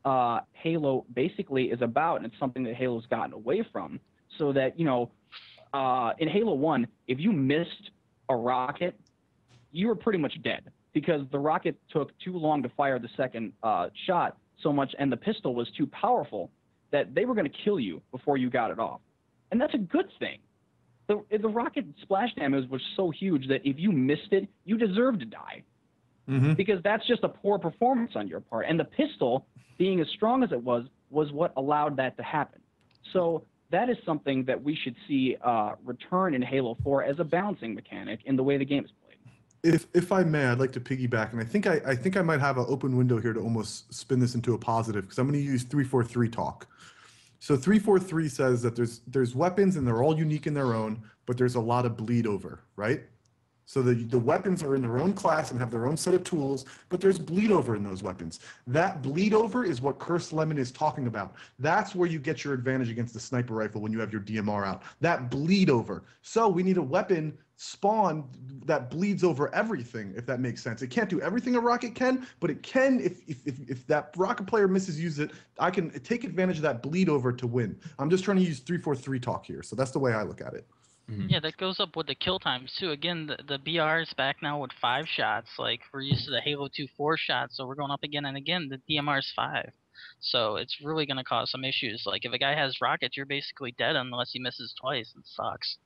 Halo basically is about, and it's something that Halo's gotten away from. So that in Halo 1, if you missed a rocket, you were pretty much dead, because the rocket took too long to fire the second shot so much, and the pistol was too powerful that they were going to kill you before you got it off. And that's a good thing. The rocket splash damage was so huge that if you missed it, you deserved to die. Mm-hmm. Because that's just a poor performance on your part. And the pistol, being as strong as it was what allowed that to happen. So that is something that we should see return in Halo 4 as a balancing mechanic in the way the game is played. If I may, I'd like to piggyback, and I think I might have an open window here to almost spin this into a positive, because I'm going to use 343 talk. So 343 says that there's weapons and they're all unique in their own, but there's a lot of bleed over, right? So the weapons are in their own class and have their own set of tools, but there's bleed over in those weapons. That bleed over is what Cursed Lemon is talking about. That's where you get your advantage against the sniper rifle when you have your DMR out. That bleed over. So we need a weapon spawn that bleeds over everything, if that makes sense. It can't do everything a rocket can, but it can, if that rocket player misses it, I can take advantage of that bleed over to win. I'm just trying to use 343 talk here, so that's the way I look at it. Yeah, that goes up with the kill times too. Again, the BR is back now with 5 shots. Like, we're used to the Halo 2 4 shots, so we're going up again and again. The DMR is 5. So it's really going to cause some issues. Like, if a guy has rockets, you're basically dead unless he misses twice. It sucks.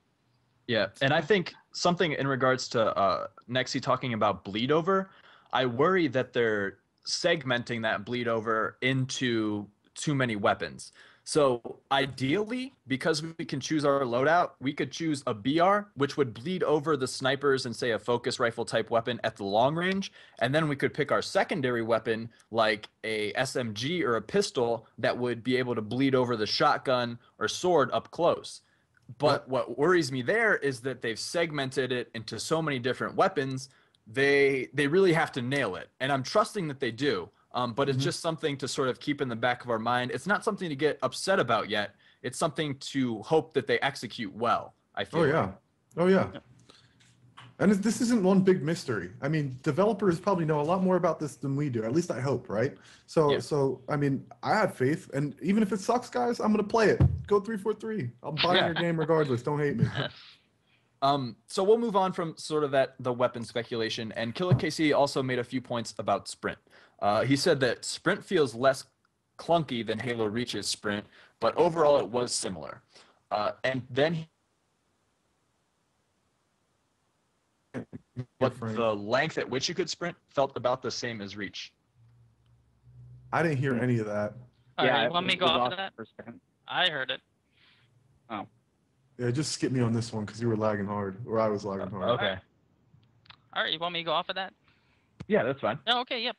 Yeah, and I think something in regards to Nexi talking about bleed over, I worry that they're segmenting that bleed over into too many weapons. So ideally, because we can choose our loadout, we could choose a BR, which would bleed over the snipers and say a focus rifle type weapon at the long range. And then we could pick our secondary weapon, like a SMG or a pistol, that would be able to bleed over the shotgun or sword up close. But what worries me there is that they've segmented it into so many different weapons. They really have to nail it. And I'm trusting that they do. But it's just something to sort of keep in the back of our mind. It's not something to get upset about yet. It's something to hope that they execute well, I feel. Oh, yeah. Oh, yeah. And this isn't one big mystery. I mean, developers probably know a lot more about this than we do. At least I hope, right? So I mean, I have faith. And even if it sucks, guys, I'm going to play it. Go 343. I'll buy your game regardless. Don't hate me. So we'll move on from sort of the weapon speculation. And Killer KC also made a few points about sprint. He said that sprint feels less clunky than Halo Reach's sprint, but overall it was similar. And then the length at which you could sprint felt about the same as Reach. I didn't hear any of that. Yeah, you want me to go off of that? For a second. I heard it. Oh. Yeah, just skip me on this one because you were lagging hard, or I was lagging hard. Okay. All right, you want me to go off of that? Yeah, that's fine. Oh, okay, yep.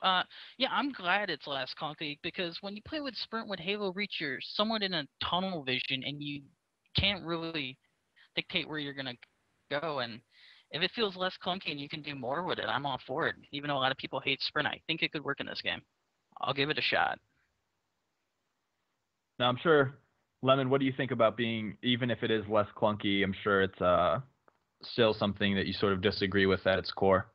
Yeah, I'm glad it's less clunky, because when you play with sprint with Halo Reach, you're somewhat in a tunnel vision and you can't really dictate where you're gonna go. And if it feels less clunky and you can do more with it, I'm all for it. Even though a lot of people hate sprint, I think it could work in this game. I'll give it a shot. Now, I'm sure, Lemon, what do you think about being, even if it is less clunky, I'm sure it's still something that you sort of disagree with at its core?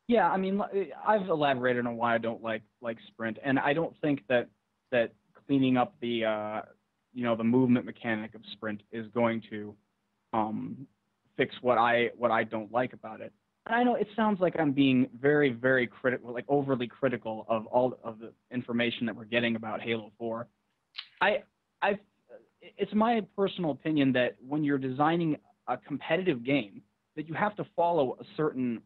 Yeah, I mean, I've elaborated on why I don't like sprint, and I don't think that cleaning up the the movement mechanic of sprint is going to fix what I don't like about it. And I know it sounds like I'm being very, very critical, like overly critical of all of the information that we're getting about Halo 4. It's my personal opinion that when you're designing a competitive game, that you have to follow a certain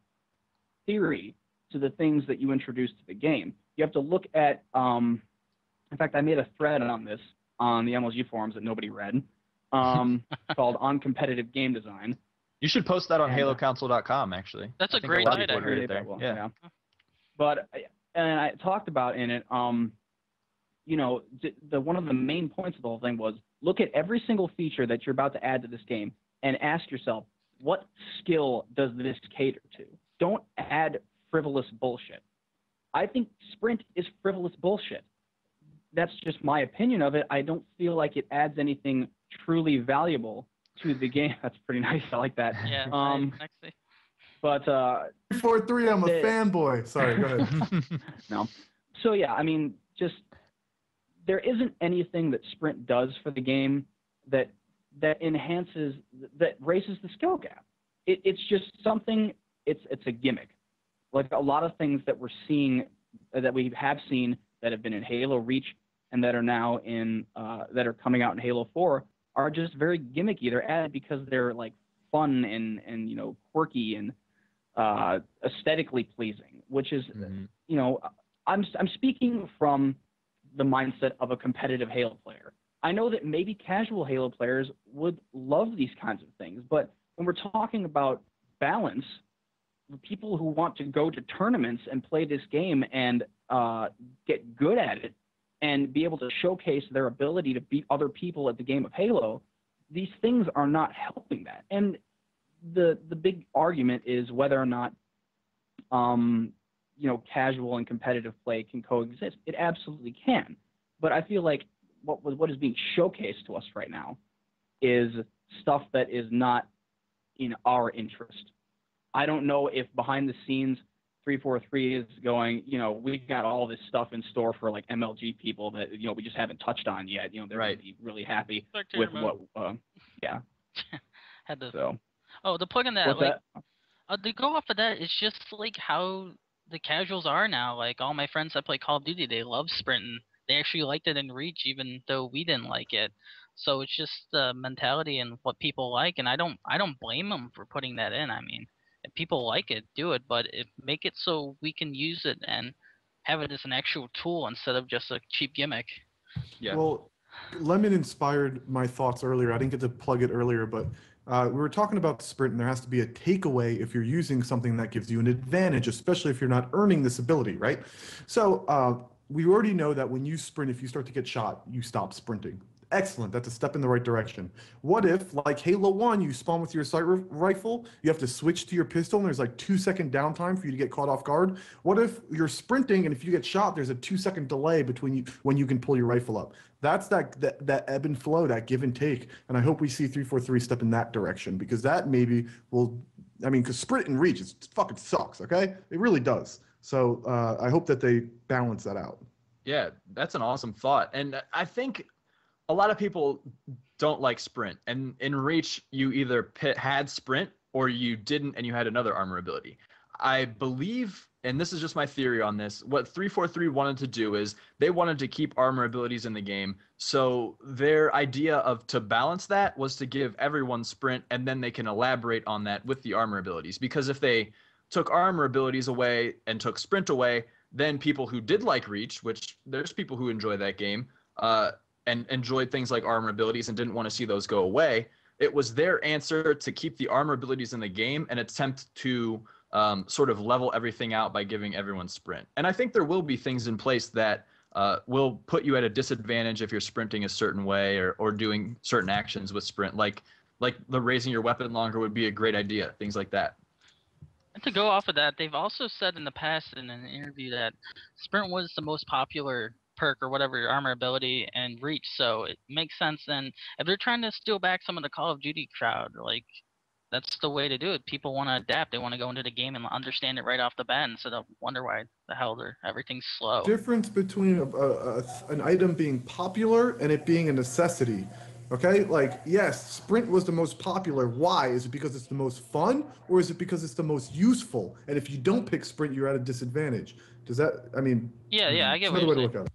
theory to the things that you introduce to the game. You have to look at, in fact, I made a thread on this on the MLG forums that nobody read, called On Competitive Game Design. You should post that on halocouncil.com, actually. That's a great idea. I heard it there. Yeah. But, and I talked about in it, one of the main points of the whole thing was, look at every single feature that you're about to add to this game and ask yourself, what skill does this cater to? Don't add frivolous bullshit. I think sprint is frivolous bullshit. That's just my opinion of it. I don't feel like it adds anything truly valuable to the game. That's pretty nice. I like that. Yeah. But 343, I'm a fanboy. Sorry, go ahead. No. So yeah, I mean, just there isn't anything that sprint does for the game that enhances, that raises the skill gap. It's just something. It's a gimmick. Like a lot of things that we're seeing, that we have seen, that have been in Halo Reach and that are now in that are coming out in Halo 4 are just very gimmicky. They're added because they're like fun and quirky and aesthetically pleasing, which is I'm speaking from the mindset of a competitive Halo player. I know that maybe casual Halo players would love these kinds of things, but when we're talking about balance, the people who want to go to tournaments and play this game and get good at it and be able to showcase their ability to beat other people at the game of Halo, these things are not helping that. And the big argument is whether or not casual and competitive play can coexist. It absolutely can. But I feel like what is being showcased to us right now is stuff that is not in our interest. I don't know if behind the scenes 343 is going, we've got all this stuff in store for like MLG people that, we just haven't touched on yet. They're going to be really happy with what, yeah. Had to. So. Oh, the plug in that, What's that? To go off of that, it's just like how the casuals are now. Like all my friends that play Call of Duty, they love sprinting. They actually liked it in Reach, even though we didn't like it. So it's just the mentality and what people like, and I don't blame them for putting that in. I mean, if people like it, do it, but make it so we can use it and have it as an actual tool instead of just a cheap gimmick. Yeah. Well, Lemon inspired my thoughts earlier. I didn't get to plug it earlier, but we were talking about sprint, and there has to be a takeaway if you're using something that gives you an advantage, especially if you're not earning this ability, right? So we already know that when you sprint, if you start to get shot, you stop sprinting. Excellent. That's a step in the right direction. What if, like Halo 1, you spawn with your assault rifle, you have to switch to your pistol, and there's like 2-second downtime for you to get caught off guard? What if you're sprinting, and if you get shot, there's a 2-second delay between you when you can pull your rifle up? That's that ebb and flow, that give and take. And I hope we see 343 step in that direction, because that maybe will, because sprint and reach, it fucking sucks, okay? It really does. So I hope that they balance that out. Yeah, that's an awesome thought. And I think a lot of people don't like sprint. And in Reach, you either had sprint or you didn't and you had another armor ability. I believe, and this is just my theory on this, what 343 wanted to do is they wanted to keep armor abilities in the game. So their idea to balance that was to give everyone sprint, and then they can elaborate on that with the armor abilities. Because if they took armor abilities away and took sprint away, then people who did like Reach, which there's people who enjoy that game, and enjoyed things like armor abilities and didn't want to see those go away, it was their answer to keep the armor abilities in the game and attempt to sort of level everything out by giving everyone sprint. And I think there will be things in place that will put you at a disadvantage if you're sprinting a certain way or doing certain actions with sprint, like the raising your weapon longer would be a great idea, things like that. And to go off of that, they've also said in the past in an interview that sprint was the most popular perk or whatever your armor ability and Reach, so it makes sense. Then if they're trying to steal back some of the Call of Duty crowd, like that's the way to do it. People want to adapt. They want to go into the game and understand it right off the bat instead of wonder why the hell everything's slow. Difference between an item being popular and it being a necessity. Okay, like yes, sprint was the most popular. Why? Is it because it's the most fun, or is it because it's the most useful? And if you don't pick sprint, you're at a disadvantage. Does that? Yeah, I get what another way you're to saying. look at it.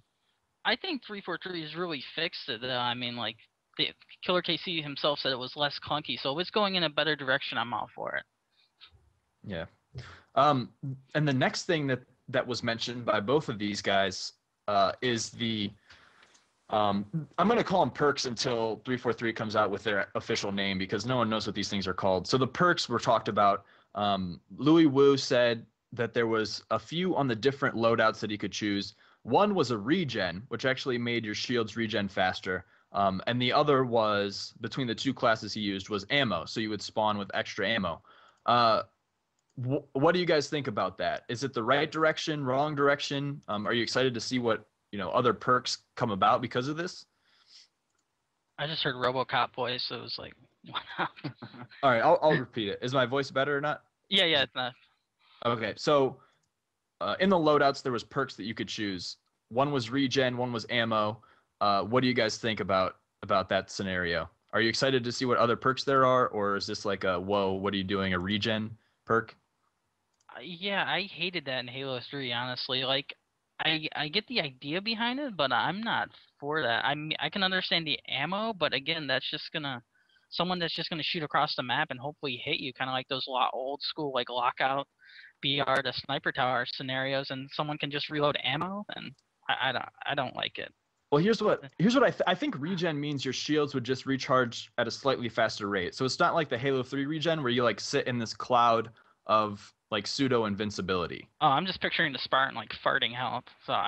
I think 343 has really fixed it. Like the Killer KC himself said it was less clunky, so if it's going in a better direction, I'm all for it. Yeah. And the next thing that was mentioned by both of these guys is the I'm going to call them perks until 343 comes out with their official name, because no one knows what these things are called. So the perks were talked about. Louis Wu said that there was a few on the different loadouts that he could choose. One was a regen, which actually made your shields regen faster. And the other was, between the two classes he used, was ammo. So you would spawn with extra ammo. What do you guys think about that? Is it the right direction, wrong direction? Are you excited to see what other perks come about because of this? I just heard RoboCop voice, so it was like, wow. All right, I'll repeat it. Is my voice better or not? Yeah, it's not. Okay, so in the loadouts, there was perks that you could choose. One was regen, one was ammo. What do you guys think about that scenario? Are you excited to see what other perks there are, or is this like a, whoa, what are you doing, a regen perk? Yeah, I hated that in Halo 3, honestly. Like, I get the idea behind it, but I'm not for that. I can understand the ammo, but again, that's just someone that's just gonna shoot across the map and hopefully hit you, kind of like those old school like lockout BR to sniper tower scenarios, and someone can just reload ammo, and I don't like it. Well, here's what I think regen means your shields would just recharge at a slightly faster rate. So it's not like the Halo 3 regen where you like sit in this cloud of like pseudo invincibility. Oh, I'm just picturing the Spartan like farting health. So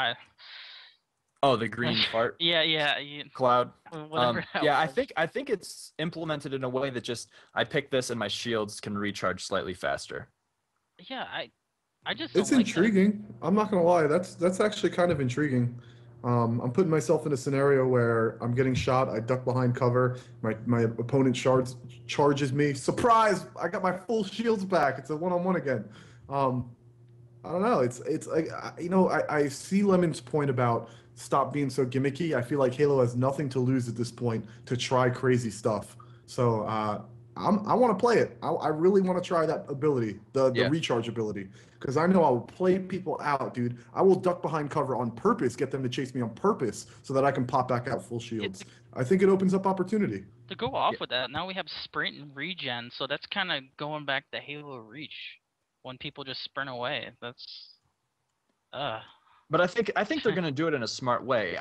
Oh, the green fart yeah. cloud. Whatever. Yeah, I think it's implemented in a way that just I pick this and my shields can recharge slightly faster. Yeah, I just. It's don't like intriguing. I'm not gonna lie. That's actually kind of intriguing. I'm putting myself in a scenario where I'm getting shot. I duck behind cover. My opponent charges me. Surprise! I got my full shields back. It's a one-on-one again. I don't know. It's like I see Lemon's point about stop being so gimmicky. I feel like Halo has nothing to lose at this point to try crazy stuff. So I want to play it. I really want to try that ability, the recharge ability, because I know I will play people out, dude. I will duck behind cover on purpose, get them to chase me on purpose, so that I can pop back out full shields. I think it opens up opportunity. To go off with that, now we have sprint and regen, so that's kind of going back to Halo Reach, when people just sprint away. That's, But I think they're gonna do it in a smart way.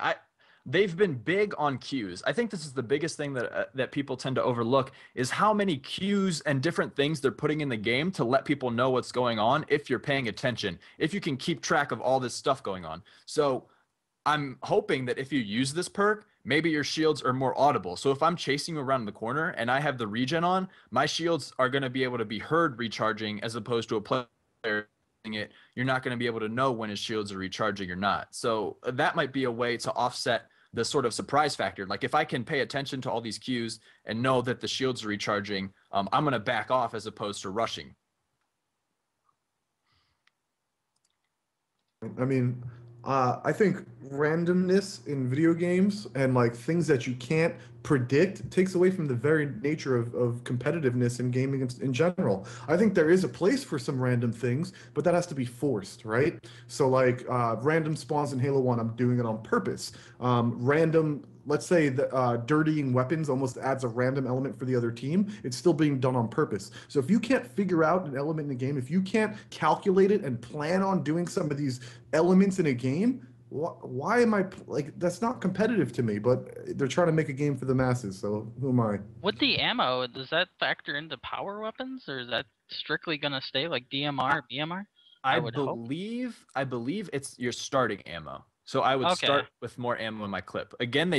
They've been big on cues. I think this is the biggest thing that people tend to overlook is how many cues and different things they're putting in the game to let people know what's going on if you're paying attention, if you can keep track of all this stuff going on. So I'm hoping that if you use this perk, maybe your shields are more audible. So if I'm chasing you around the corner and I have the regen on, my shields are going to be able to be heard recharging as opposed to a player it. You're not going to be able to know when his shields are recharging or not. So that might be a way to offset the sort of surprise factor. Like if I can pay attention to all these cues and know that the shields are recharging, I'm going to back off as opposed to rushing. I mean, I think randomness in video games and like things that you can't predict takes away from the very nature of competitiveness in gaming in general. I think there is a place for some random things, but that has to be forced, right? So like random spawns in Halo 1, I'm doing it on purpose. Random, let's say dirtying weapons almost adds a random element for the other team. It's still being done on purpose. So if you can't figure out an element in the game, if you can't calculate it and plan on doing some of these elements in a game, why am I like, that's not competitive to me, but they're trying to make a game for the masses, so who am I? with the ammo, does that factor into power weapons, or is that strictly gonna stay like DMR, BMR? I believe it's your starting ammo. So I would start with more ammo in my clip. Again,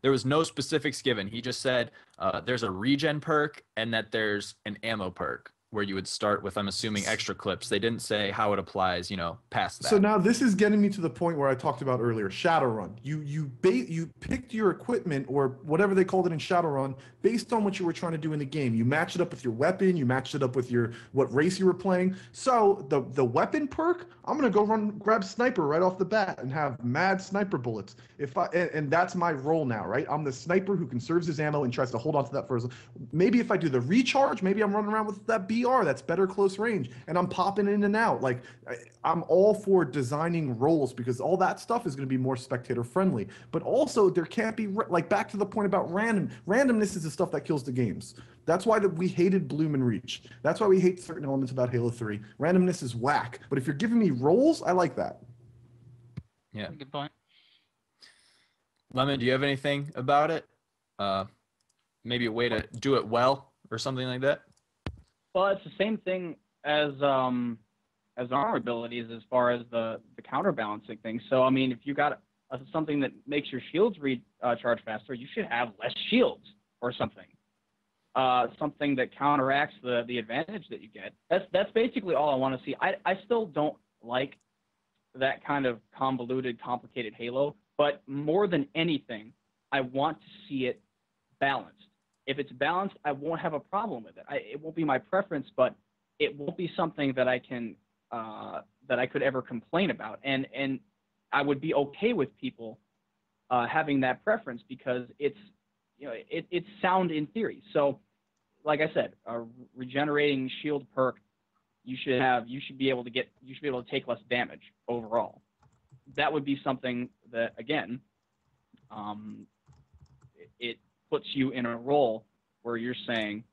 there was no specifics given. He just said there's a regen perk and that there's an ammo perk where you would start with, I'm assuming, extra clips. They didn't say how it applies, past that. So now this is getting me to the point where I talked about earlier, Shadowrun. You picked your equipment or whatever they called it in Shadowrun based on what you were trying to do in the game. You matched it up with your weapon, you matched it up with what race you were playing. So the weapon perk, I'm gonna go grab sniper right off the bat and have mad sniper bullets. And that's my role now, right? I'm the sniper who conserves his ammo and tries to hold on to that first. Maybe if I do the recharge, maybe I'm running around with that BR that's better close range and I'm popping in and out. Like I'm all for designing roles because all that stuff is going to be more spectator friendly, but also there can't be like, back to the point about randomness is the stuff that kills the games. That's why we hated Bloom and Reach. That's why we hate certain elements about Halo 3. Randomness is whack, but if you're giving me roles, I like that. Yeah, Good point. Lemon, do you have anything about it? Maybe a way to do it well or something like that? Well, it's the same thing as armor abilities as far as the counterbalancing thing. So, I mean, if you got something that makes your shields recharge faster, you should have less shields or something. Something that counteracts the advantage that you get. That's basically all I want to see. I still don't like that kind of convoluted, complicated Halo, but more than anything, I want to see it balanced. If it's balanced, I won't have a problem with it. It won't be my preference, but it won't be something that I can that I could ever complain about. And I would be okay with people having that preference because it's it's sound in theory. So, like I said, a regenerating shield perk, you should be able to take less damage overall. That would be something that, again, it puts you in a role where you're saying,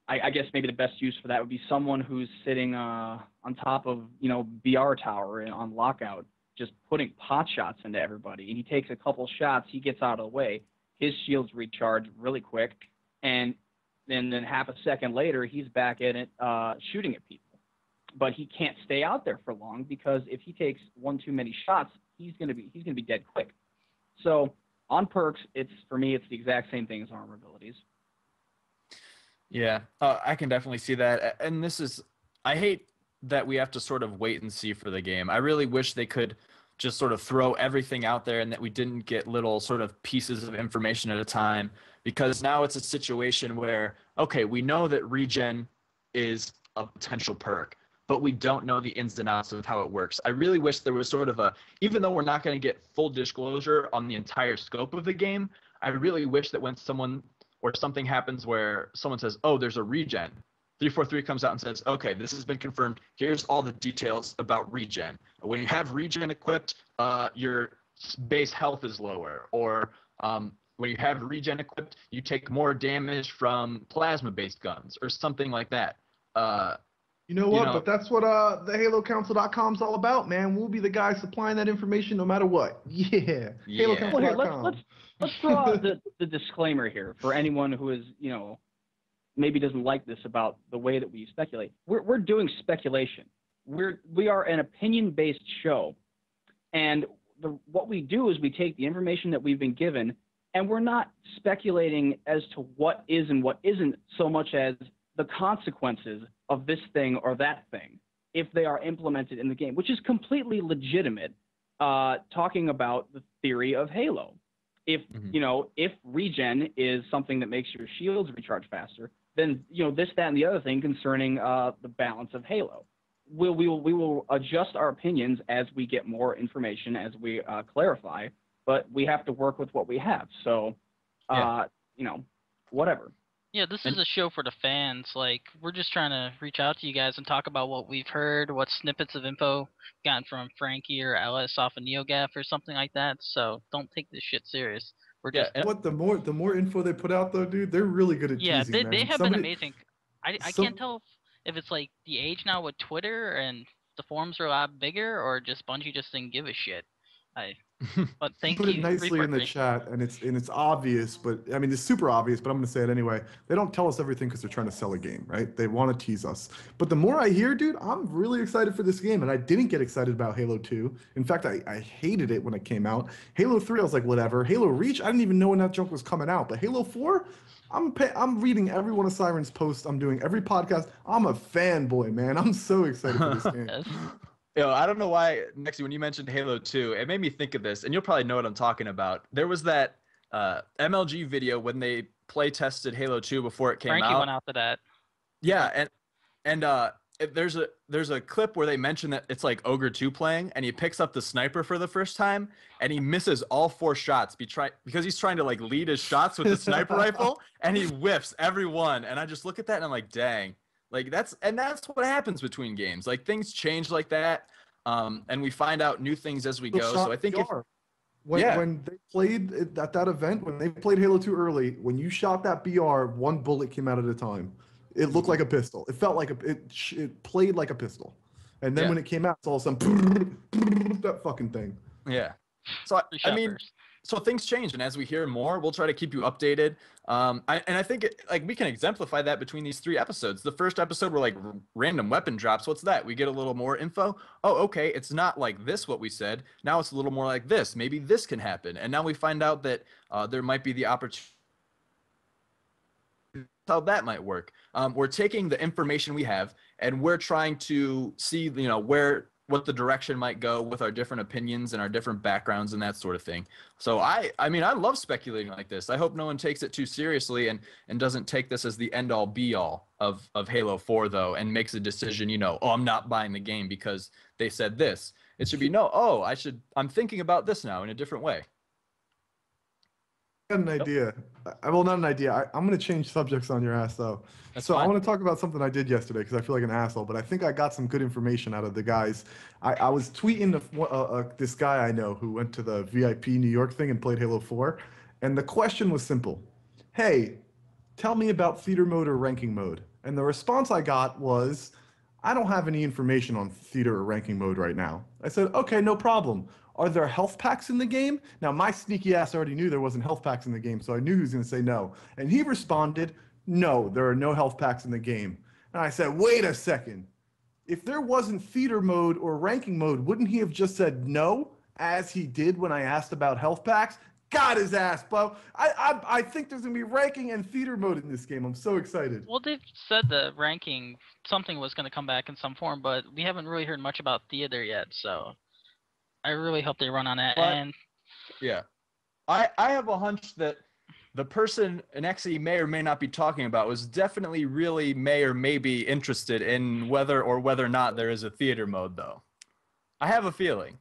I guess maybe the best use for that would be someone who's sitting on top of, BR tower on lockout, just putting pot shots into everybody. And he takes a couple shots, he gets out of the way, his shields recharge really quick, and then half a second later, he's back at it shooting at people. But he can't stay out there for long, because if he takes one too many shots, he's gonna be dead quick. So on perks, for me, it's the exact same thing as armor abilities. Yeah, I can definitely see that. And I hate that we have to sort of wait and see for the game. I really wish they could just sort of throw everything out there and that we didn't get little sort of pieces of information at a time, because now it's a situation where, okay, we know that regen is a potential perk, but we don't know the ins and outs of how it works. I really wish there was sort of even though we're not going to get full disclosure on the entire scope of the game, I really wish that when someone or something happens where someone says, oh, there's a regen, 343 comes out and says, okay, this has been confirmed. Here's all the details about regen. When you have regen equipped, your base health is lower. Or when you have regen equipped, you take more damage from plasma-based guns or something like that. You know what? But that's what the halocouncil.com is all about, man. We'll be the guys supplying that information no matter what. Yeah. halocouncil.com. Well, let's throw out the disclaimer here for anyone who is, maybe doesn't like this about the way that we speculate. We're doing speculation. We are an opinion-based show, and what we do is we take the information that we've been given, and we're not speculating as to what is and what isn't so much as the consequences of this thing or that thing if they are implemented in the game, which is completely legitimate. Talking about the theory of Halo, if regen is something that makes your shields recharge faster, then this, that, and the other thing concerning the balance of Halo. We will adjust our opinions as we get more information, as we clarify, but we have to work with what we have. So, whatever. Yeah, this is a show for the fans. Like, we're just trying to reach out to you guys and talk about what we've heard, what snippets of info gotten from Frankie or Ellis off of NeoGaf or something like that. So don't take this shit serious. We're just the more info they put out though, dude, they're really good at teasing, man. They have been amazing. I can't tell if it's like the age now with Twitter and the forums are a lot bigger, or just Bungie just didn't give a shit. But thank you. Put it nicely in the chat, and it's obvious, but I mean it's super obvious, but I'm gonna say it anyway. They don't tell us everything because they're trying to sell a game, right? They want to tease us. But the more I hear, dude, I'm really excited for this game, and I didn't get excited about Halo 2. In fact, I hated it when it came out. Halo 3, I was like, whatever. Halo Reach, I didn't even know when that junk was coming out. But Halo 4, I'm reading every one of Siren's posts. I'm doing every podcast. I'm a fanboy, man. I'm so excited for this game. I don't know why, Nexy, when you mentioned Halo 2, it made me think of this, and you'll probably know what I'm talking about. There was that MLG video when they play tested Halo 2 before it came out. Frankie went out to that. Yeah, and there's a clip where they mention that it's like Ogre 2 playing, and he picks up the sniper for the first time, and he misses all 4 shots because he's trying to like lead his shots with the sniper rifle, and he whiffs every one. And I just look at that and I'm like, dang. Like that's what happens between games. Like things change like that, and we find out new things as we go. So I think when they played at that event, when they played Halo 2 early, when you shot that BR, one bullet came out at a time. It looked like a pistol. It felt like it played like a pistol. And then when it came out, it's all of a sudden that fucking thing. Yeah. So I mean, so things change, and as we hear more, we'll try to keep you updated. I think we can exemplify that between these 3 episodes. The first episode were like random weapon drops. What's that? We get a little more info. Oh, okay, it's not like this what we said. Now it's a little more like this. Maybe this can happen. And now we find out that there might be the opportunity. How that might work. We're taking the information we have, and we're trying to see, what the direction might go with our different opinions and our different backgrounds and that sort of thing. So I mean, I love speculating like this. I hope no one takes it too seriously and doesn't take this as the end all be all of Halo 4 though, and makes a decision, I'm not buying the game because they said this. It should be I'm thinking about this now in a different way. I got an idea. Well, not an idea. I'm going to change subjects on your ass, though. That's fine. I want to talk about something I did yesterday because I feel like an asshole, but I think I got some good information out of the guys. I was tweeting this guy I know who went to the VIP New York thing and played Halo 4, and the question was simple. Hey, tell me about theater mode or ranking mode. And the response I got was, I don't have any information on theater or ranking mode right now. I said, okay, no problem. Are there health packs in the game? Now, my sneaky ass already knew there wasn't health packs in the game, so I knew he was going to say no. And he responded, no, there are no health packs in the game. And I said, wait a second. If there wasn't theater mode or ranking mode, wouldn't he have just said no, as he did when I asked about health packs? Got his ass, Bo. I think there's going to be ranking and theater mode in this game. I'm so excited. Well, they've said the ranking, something was going to come back in some form, but we haven't really heard much about theater yet, so I really hope they run on that. And yeah, I have a hunch that the person Nexi may or may not be talking about was definitely really may or may be interested in whether or not there is a theater mode, though. I have a feeling.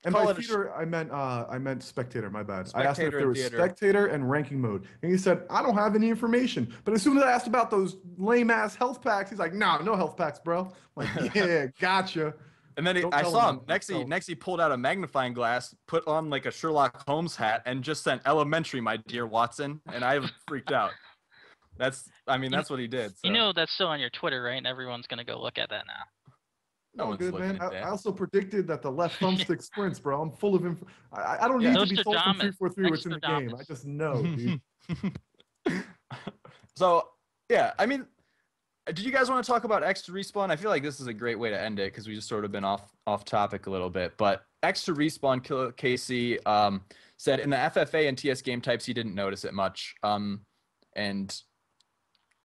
And by theater, I meant spectator. My bad. I asked him if there was spectator and ranking mode, and he said, "I don't have any information." But as soon as I asked about those lame ass health packs, he's like, "No, no health packs, bro." I'm like, yeah, gotcha. And then I saw him. Nexi pulled out a magnifying glass, put on like a Sherlock Holmes hat, and just sent "Elementary, my dear Watson," and I freaked out. That's what he did. So. You know that's still on your Twitter, right? And everyone's gonna go look at that now. No one's good, looking man. at that. I also predicted that the left thumbstick sprints, bro. I'm full of info. I don't need to be told from 343 what's in the game. I just know, dude. So, yeah, I mean, did you guys want to talk about X to Respawn? I feel like this is a great way to end it because we just sort of been off topic a little bit. But X to Respawn, Casey said in the FFA and TS game types he didn't notice it much.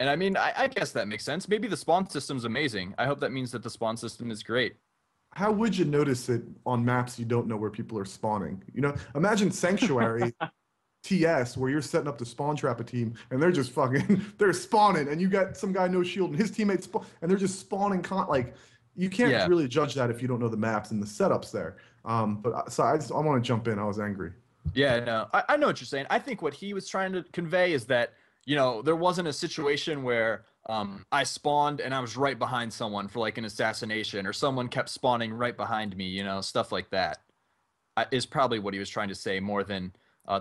And I mean, I guess that makes sense. Maybe the spawn system's amazing. I hope that means that the spawn system is great. How would you notice it on maps you don't know where people are spawning? You know, imagine Sanctuary TS where you're setting up to spawn trap a team and they're just they're spawning and you got some guy no shield and his teammates and they're just spawning like you can't really judge that if you don't know the maps and the setups there. But I want to jump in. I was angry. Yeah, no, I know what you're saying. I think what he was trying to convey is that, you know, there wasn't a situation where I spawned and I was right behind someone for like an assassination or someone kept spawning right behind me, you know, stuff like that is probably what he was trying to say more than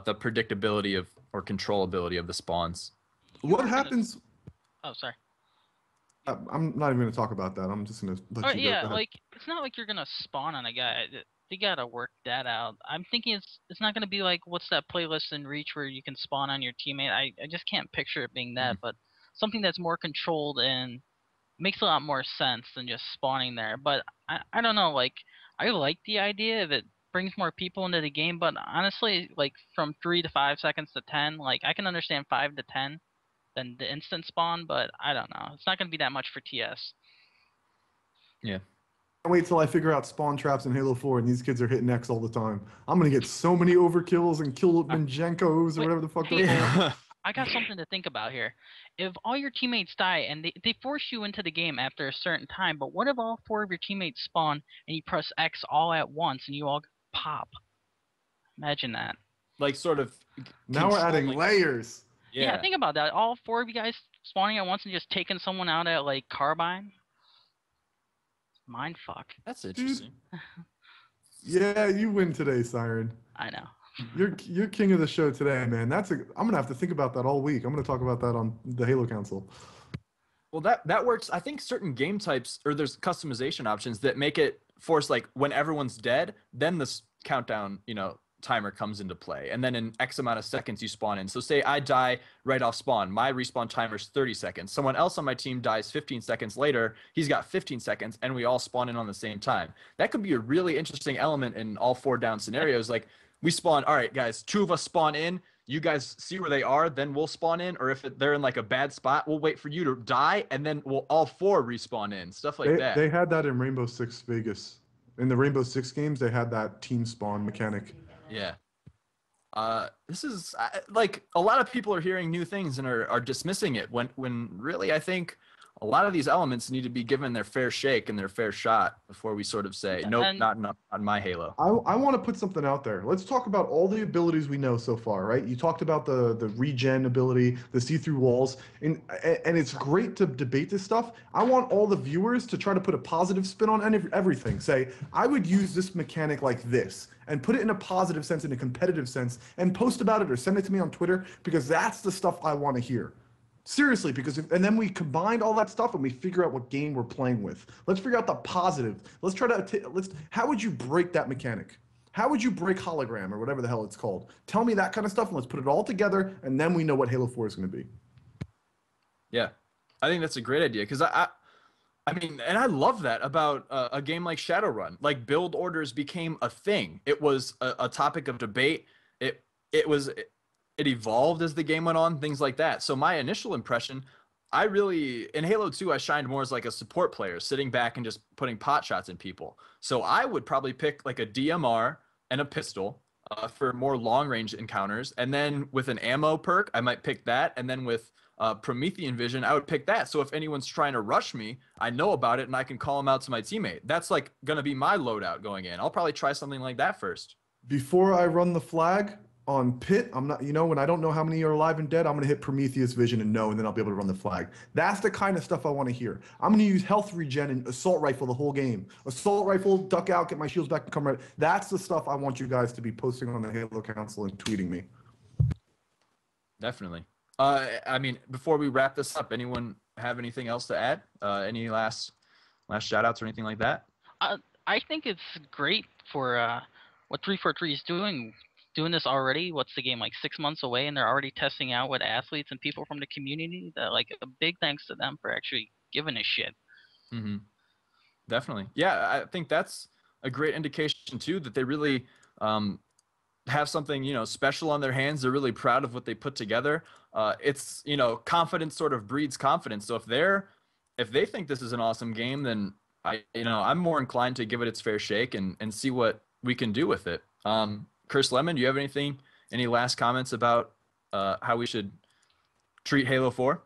the predictability of or controllability of the spawns. What happens? Oh, sorry. I'm not even going to talk about that. I'm just going to let you go. Yeah, like it's not like you're going to spawn on a guy. They got to work that out. I'm thinking it's not going to be like what's that playlist in Reach where you can spawn on your teammate. I just can't picture it being that, but something that's more controlled and makes a lot more sense than just spawning there. But I don't know, like I like the idea that brings more people into the game, but honestly, like from 3 to 5 seconds to 10, like I can understand 5 to 10 than the instant spawn, but I don't know. It's not going to be that much for TS. Yeah. Wait till I figure out spawn traps in Halo 4 and these kids are hitting X all the time. I'm going to get so many overkills and kill Benjenkos or whatever the fuck they're called. I got something to think about here. If all your teammates die and they force you into the game after a certain time, but what if all 4 of your teammates spawn and you press X all at once and you all pop? Imagine that. Like sort of. Now we're adding layers. Yeah, think about that. All 4 of you guys spawning at once and just taking someone out at like carbine. Mind fuck. That's interesting. Yeah, you win today, Siren. I know. You're king of the show today, man. I'm gonna have to think about that all week. I'm gonna talk about that on the Halo Council. Well, that works. I think certain game types or there's customization options that make it force like when everyone's dead, then the countdown, you know, timer comes into play, and then in X amount of seconds you spawn in. So say I die right off spawn, my respawn timer is 30 seconds. Someone else on my team dies 15 seconds later, he's got 15 seconds, and we all spawn in on the same time. That could be a really interesting element in all 4 down scenarios. Like we spawn, all right, guys, 2 of us spawn in, you guys see where they are, then we'll spawn in, or if they're in like a bad spot, we'll wait for you to die, and then we'll all 4 respawn in, stuff like that. They had that in Rainbow Six Vegas. In the Rainbow Six games, they had that team spawn mechanic. Yeah. This is like a lot of people are hearing new things and are dismissing it when really I think a lot of these elements need to be given their fair shake and their fair shot before we sort of say, nope, not on my Halo. I want to put something out there. Let's talk about all the abilities we know so far, right? You talked about the regen ability, the see-through walls, and it's great to debate this stuff. I want all the viewers to try to put a positive spin on everything. Say, I would use this mechanic like this, and put it in a positive sense, in a competitive sense, and post about it or send it to me on Twitter, because that's the stuff I want to hear. Seriously, because and then we combined all that stuff and we figure out what game we're playing with. Let's figure out the positive. Let's try to how would you break that mechanic? How would you break hologram or whatever the hell it's called? Tell me that kind of stuff and let's put it all together and then we know what Halo 4 is going to be. Yeah. I think that's a great idea because I mean, and I love that about a game like Shadowrun. Like build orders became a thing. It was a topic of debate. It evolved as the game went on, things like that. So my initial impression, in Halo 2, I shined more as like a support player, sitting back and just putting pot shots in people. So I would probably pick like a DMR and a pistol for more long range encounters. And then with an ammo perk, I might pick that. And then with Promethean Vision, I would pick that. So if anyone's trying to rush me, I know about it and I can call them out to my teammate. That's like going to be my loadout going in. I'll probably try something like that first. Before I run the flag on pit, I'm not, when I don't know how many are alive and dead, I'm going to hit Prometheus Vision and know, and then I'll be able to run the flag. That's the kind of stuff I want to hear. I'm going to use health regen and assault rifle the whole game. Assault rifle, duck out, get my shields back and come right. That's the stuff I want you guys to be posting on the Halo Council and tweeting me. Definitely. I mean, before we wrap this up, anyone have anything else to add? Any last shout outs or anything like that? I think it's great for what 343 is doing this already. What's the game, like 6 months away, and they're already testing out with athletes and people from the community. That, like, a big thanks to them for actually giving a shit. Mm-hmm. Definitely. Yeah, I think that's a great indication too that they really have something special on their hands. They're really proud of what they put together. It's confidence sort of breeds confidence. So if they think this is an awesome game, then I'm more inclined to give it its fair shake and see what we can do with it. Chris Lemon, do you have any last comments about how we should treat Halo 4?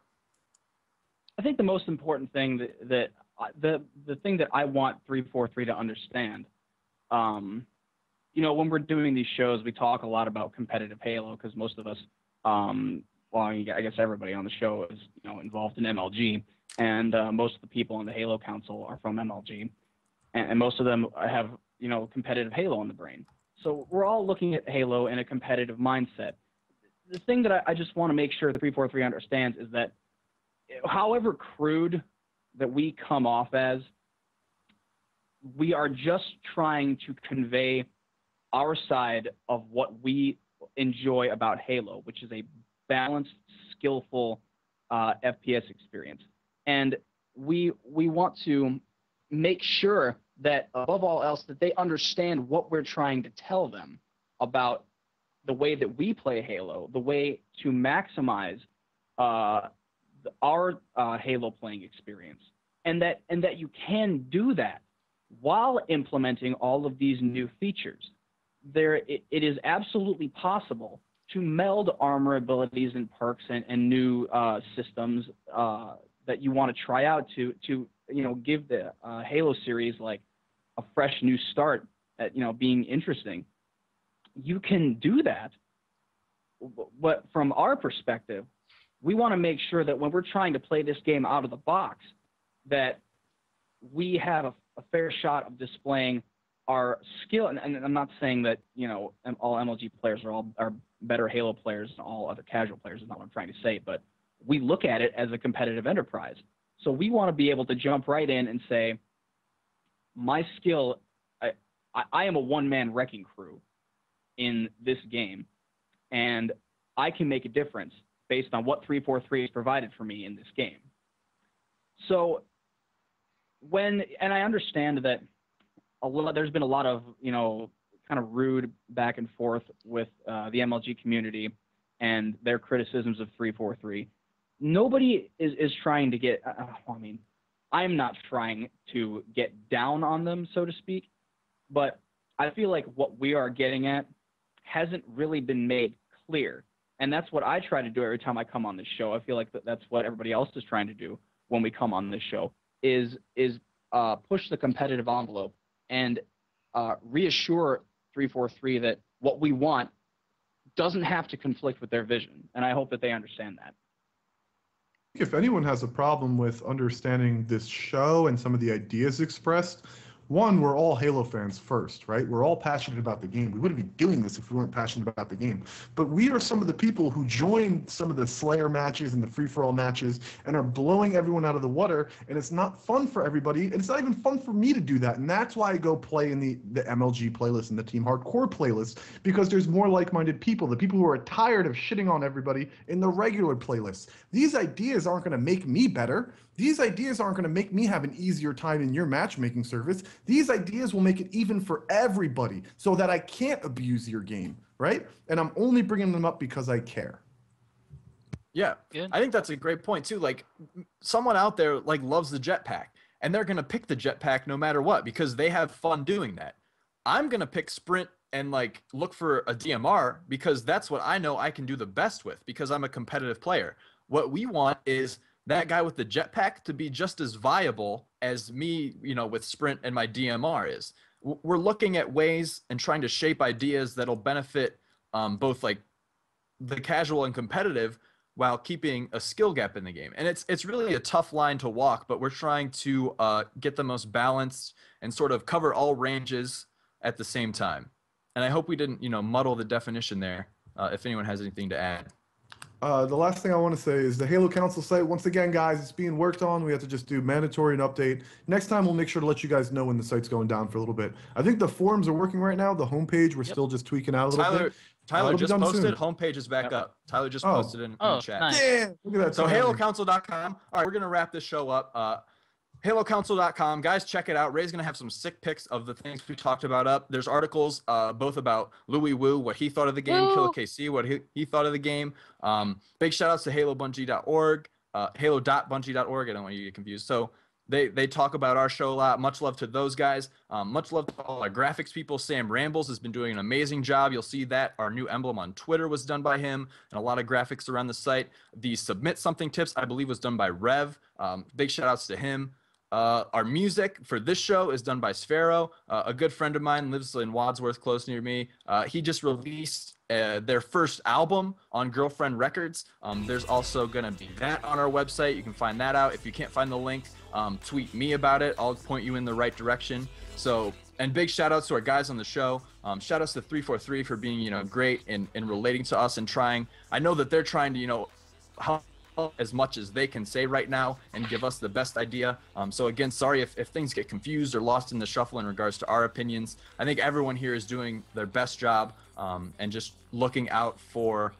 I think the most important thing the thing that I want 343 to understand, when we're doing these shows, we talk a lot about competitive Halo because most of us, I guess everybody on the show is involved in MLG, and most of the people on the Halo Council are from MLG, and most of them have competitive Halo in the brain. So we're all looking at Halo in a competitive mindset. The thing that I just want to make sure the 343 understands is that however crude that we come off as, we are just trying to convey our side of what we enjoy about Halo, which is a balanced, skillful FPS experience. And we want to make sure that above all else that they understand what we're trying to tell them about the way that we play Halo, the way to maximize our Halo playing experience, and that you can do that while implementing all of these new features. It is absolutely possible to meld armor abilities and perks and new systems that you want to try out to give the Halo series like a fresh new start at being interesting. You can do that, but from our perspective, we want to make sure that when we're trying to play this game out of the box, that we have a fair shot of displaying our skill. And I'm not saying that all MLG players are better Halo players than all other casual players. Is not what I'm trying to say, but we look at it as a competitive enterprise. So we want to be able to jump right in and say, my skill, I am a one-man wrecking crew in this game, and I can make a difference based on what 343 has provided for me in this game. So and I understand that there's been a lot of, kind of rude back and forth with the MLG community and their criticisms of 343. Nobody is trying to get, I'm not trying to get down on them, so to speak, but I feel like what we are getting at hasn't really been made clear. And that's what I try to do every time I come on this show. I feel like that's what everybody else is trying to do when we come on this show, is push the competitive envelope and reassure 343 that what we want doesn't have to conflict with their vision. And I hope that they understand that. If anyone has a problem with understanding this show and some of the ideas expressed, One, we're all Halo fans first, right? We're all passionate about the game. We wouldn't be doing this if we weren't passionate about the game. But we are some of the people who join some of the Slayer matches and the free-for-all matches and are blowing everyone out of the water, and it's not fun for everybody, and it's not even fun for me to do that. And that's why I go play in the MLG playlist and the Team Hardcore playlist, because there's more like-minded people, the people who are tired of shitting on everybody in the regular playlist. These ideas aren't going to make me better. These ideas aren't going to make me have an easier time in your matchmaking service. These ideas will make it even for everybody so that I can't abuse your game, right? And I'm only bringing them up because I care. Yeah, Good. I think that's a great point too. Like, someone out there like loves the jetpack, and they're gonna pick the jetpack no matter what because they have fun doing that. I'm gonna pick sprint and like look for a DMR because that's what I know I can do the best with because I'm a competitive player. What we want is that guy with the jetpack to be just as viable as me, you know, with sprint and my DMR is. We're looking at ways and trying to shape ideas that'll benefit both like the casual and competitive while keeping a skill gap in the game. And it's really a tough line to walk, but we're trying to get the most balanced and sort of cover all ranges at the same time. And I hope we didn't, you know, muddle the definition there. If anyone has anything to add. The last thing I want to say is the Halo Council site, once again, guys, it's being worked on. We have to just do mandatory and update. Next time, we'll make sure to let you guys know when the site's going down for a little bit. I think the forums are working right now. The homepage, we're still just tweaking out a little bit. Tyler it'll be just done posted. soon. Homepage is back up. Tyler just posted in the chat. Nice. Damn, look at that. So timing. halocouncil.com. All right, we're going to wrap this show up. halocouncil.com. Guys, check it out. Ray's going to have some sick pics of the things we talked about up. There's articles both about Louis Wu, what he thought of the game, Killer KC, what he thought of the game. Big shout outs to halobungie.org, halo.bungie.org. I don't want you to get confused. So they talk about our show a lot. Much love to those guys. Much love to all our graphics people. Sam Rambles has been doing an amazing job. You'll see that our new emblem on Twitter was done by him and a lot of graphics around the site. The Submit Something tips, I believe, was done by Rev. Big shout outs to him. Our music for this show is done by Sphero. A good friend of mine lives in Wadsworth, close near me. He just released their first album on Girlfriend Records. There's also going to be that on our website. You can find that out. If you can't find the link, tweet me about it. I'll point you in the right direction. So, and big shout outs to our guys on the show. Shout outs to 343 for being, you know, great in relating to us and trying. I know that they're trying to, you know, help as much as they can say right now and give us the best idea. So again, sorry if things get confused or lost in the shuffle in regards to our opinions. I think everyone here is doing their best job and just looking out for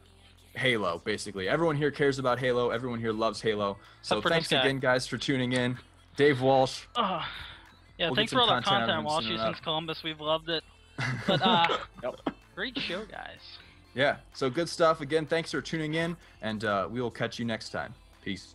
Halo, basically. Everyone here cares about Halo. Everyone here loves Halo. So thanks again, guys, for tuning in. Dave Walsh. Yeah, We'll thanks get for some all the content out of content, him Walsh. soon Since enough. Columbus, we've loved it. But great show, guys. Yeah, so good stuff. Again, thanks for tuning in, and we will catch you next time. Peace.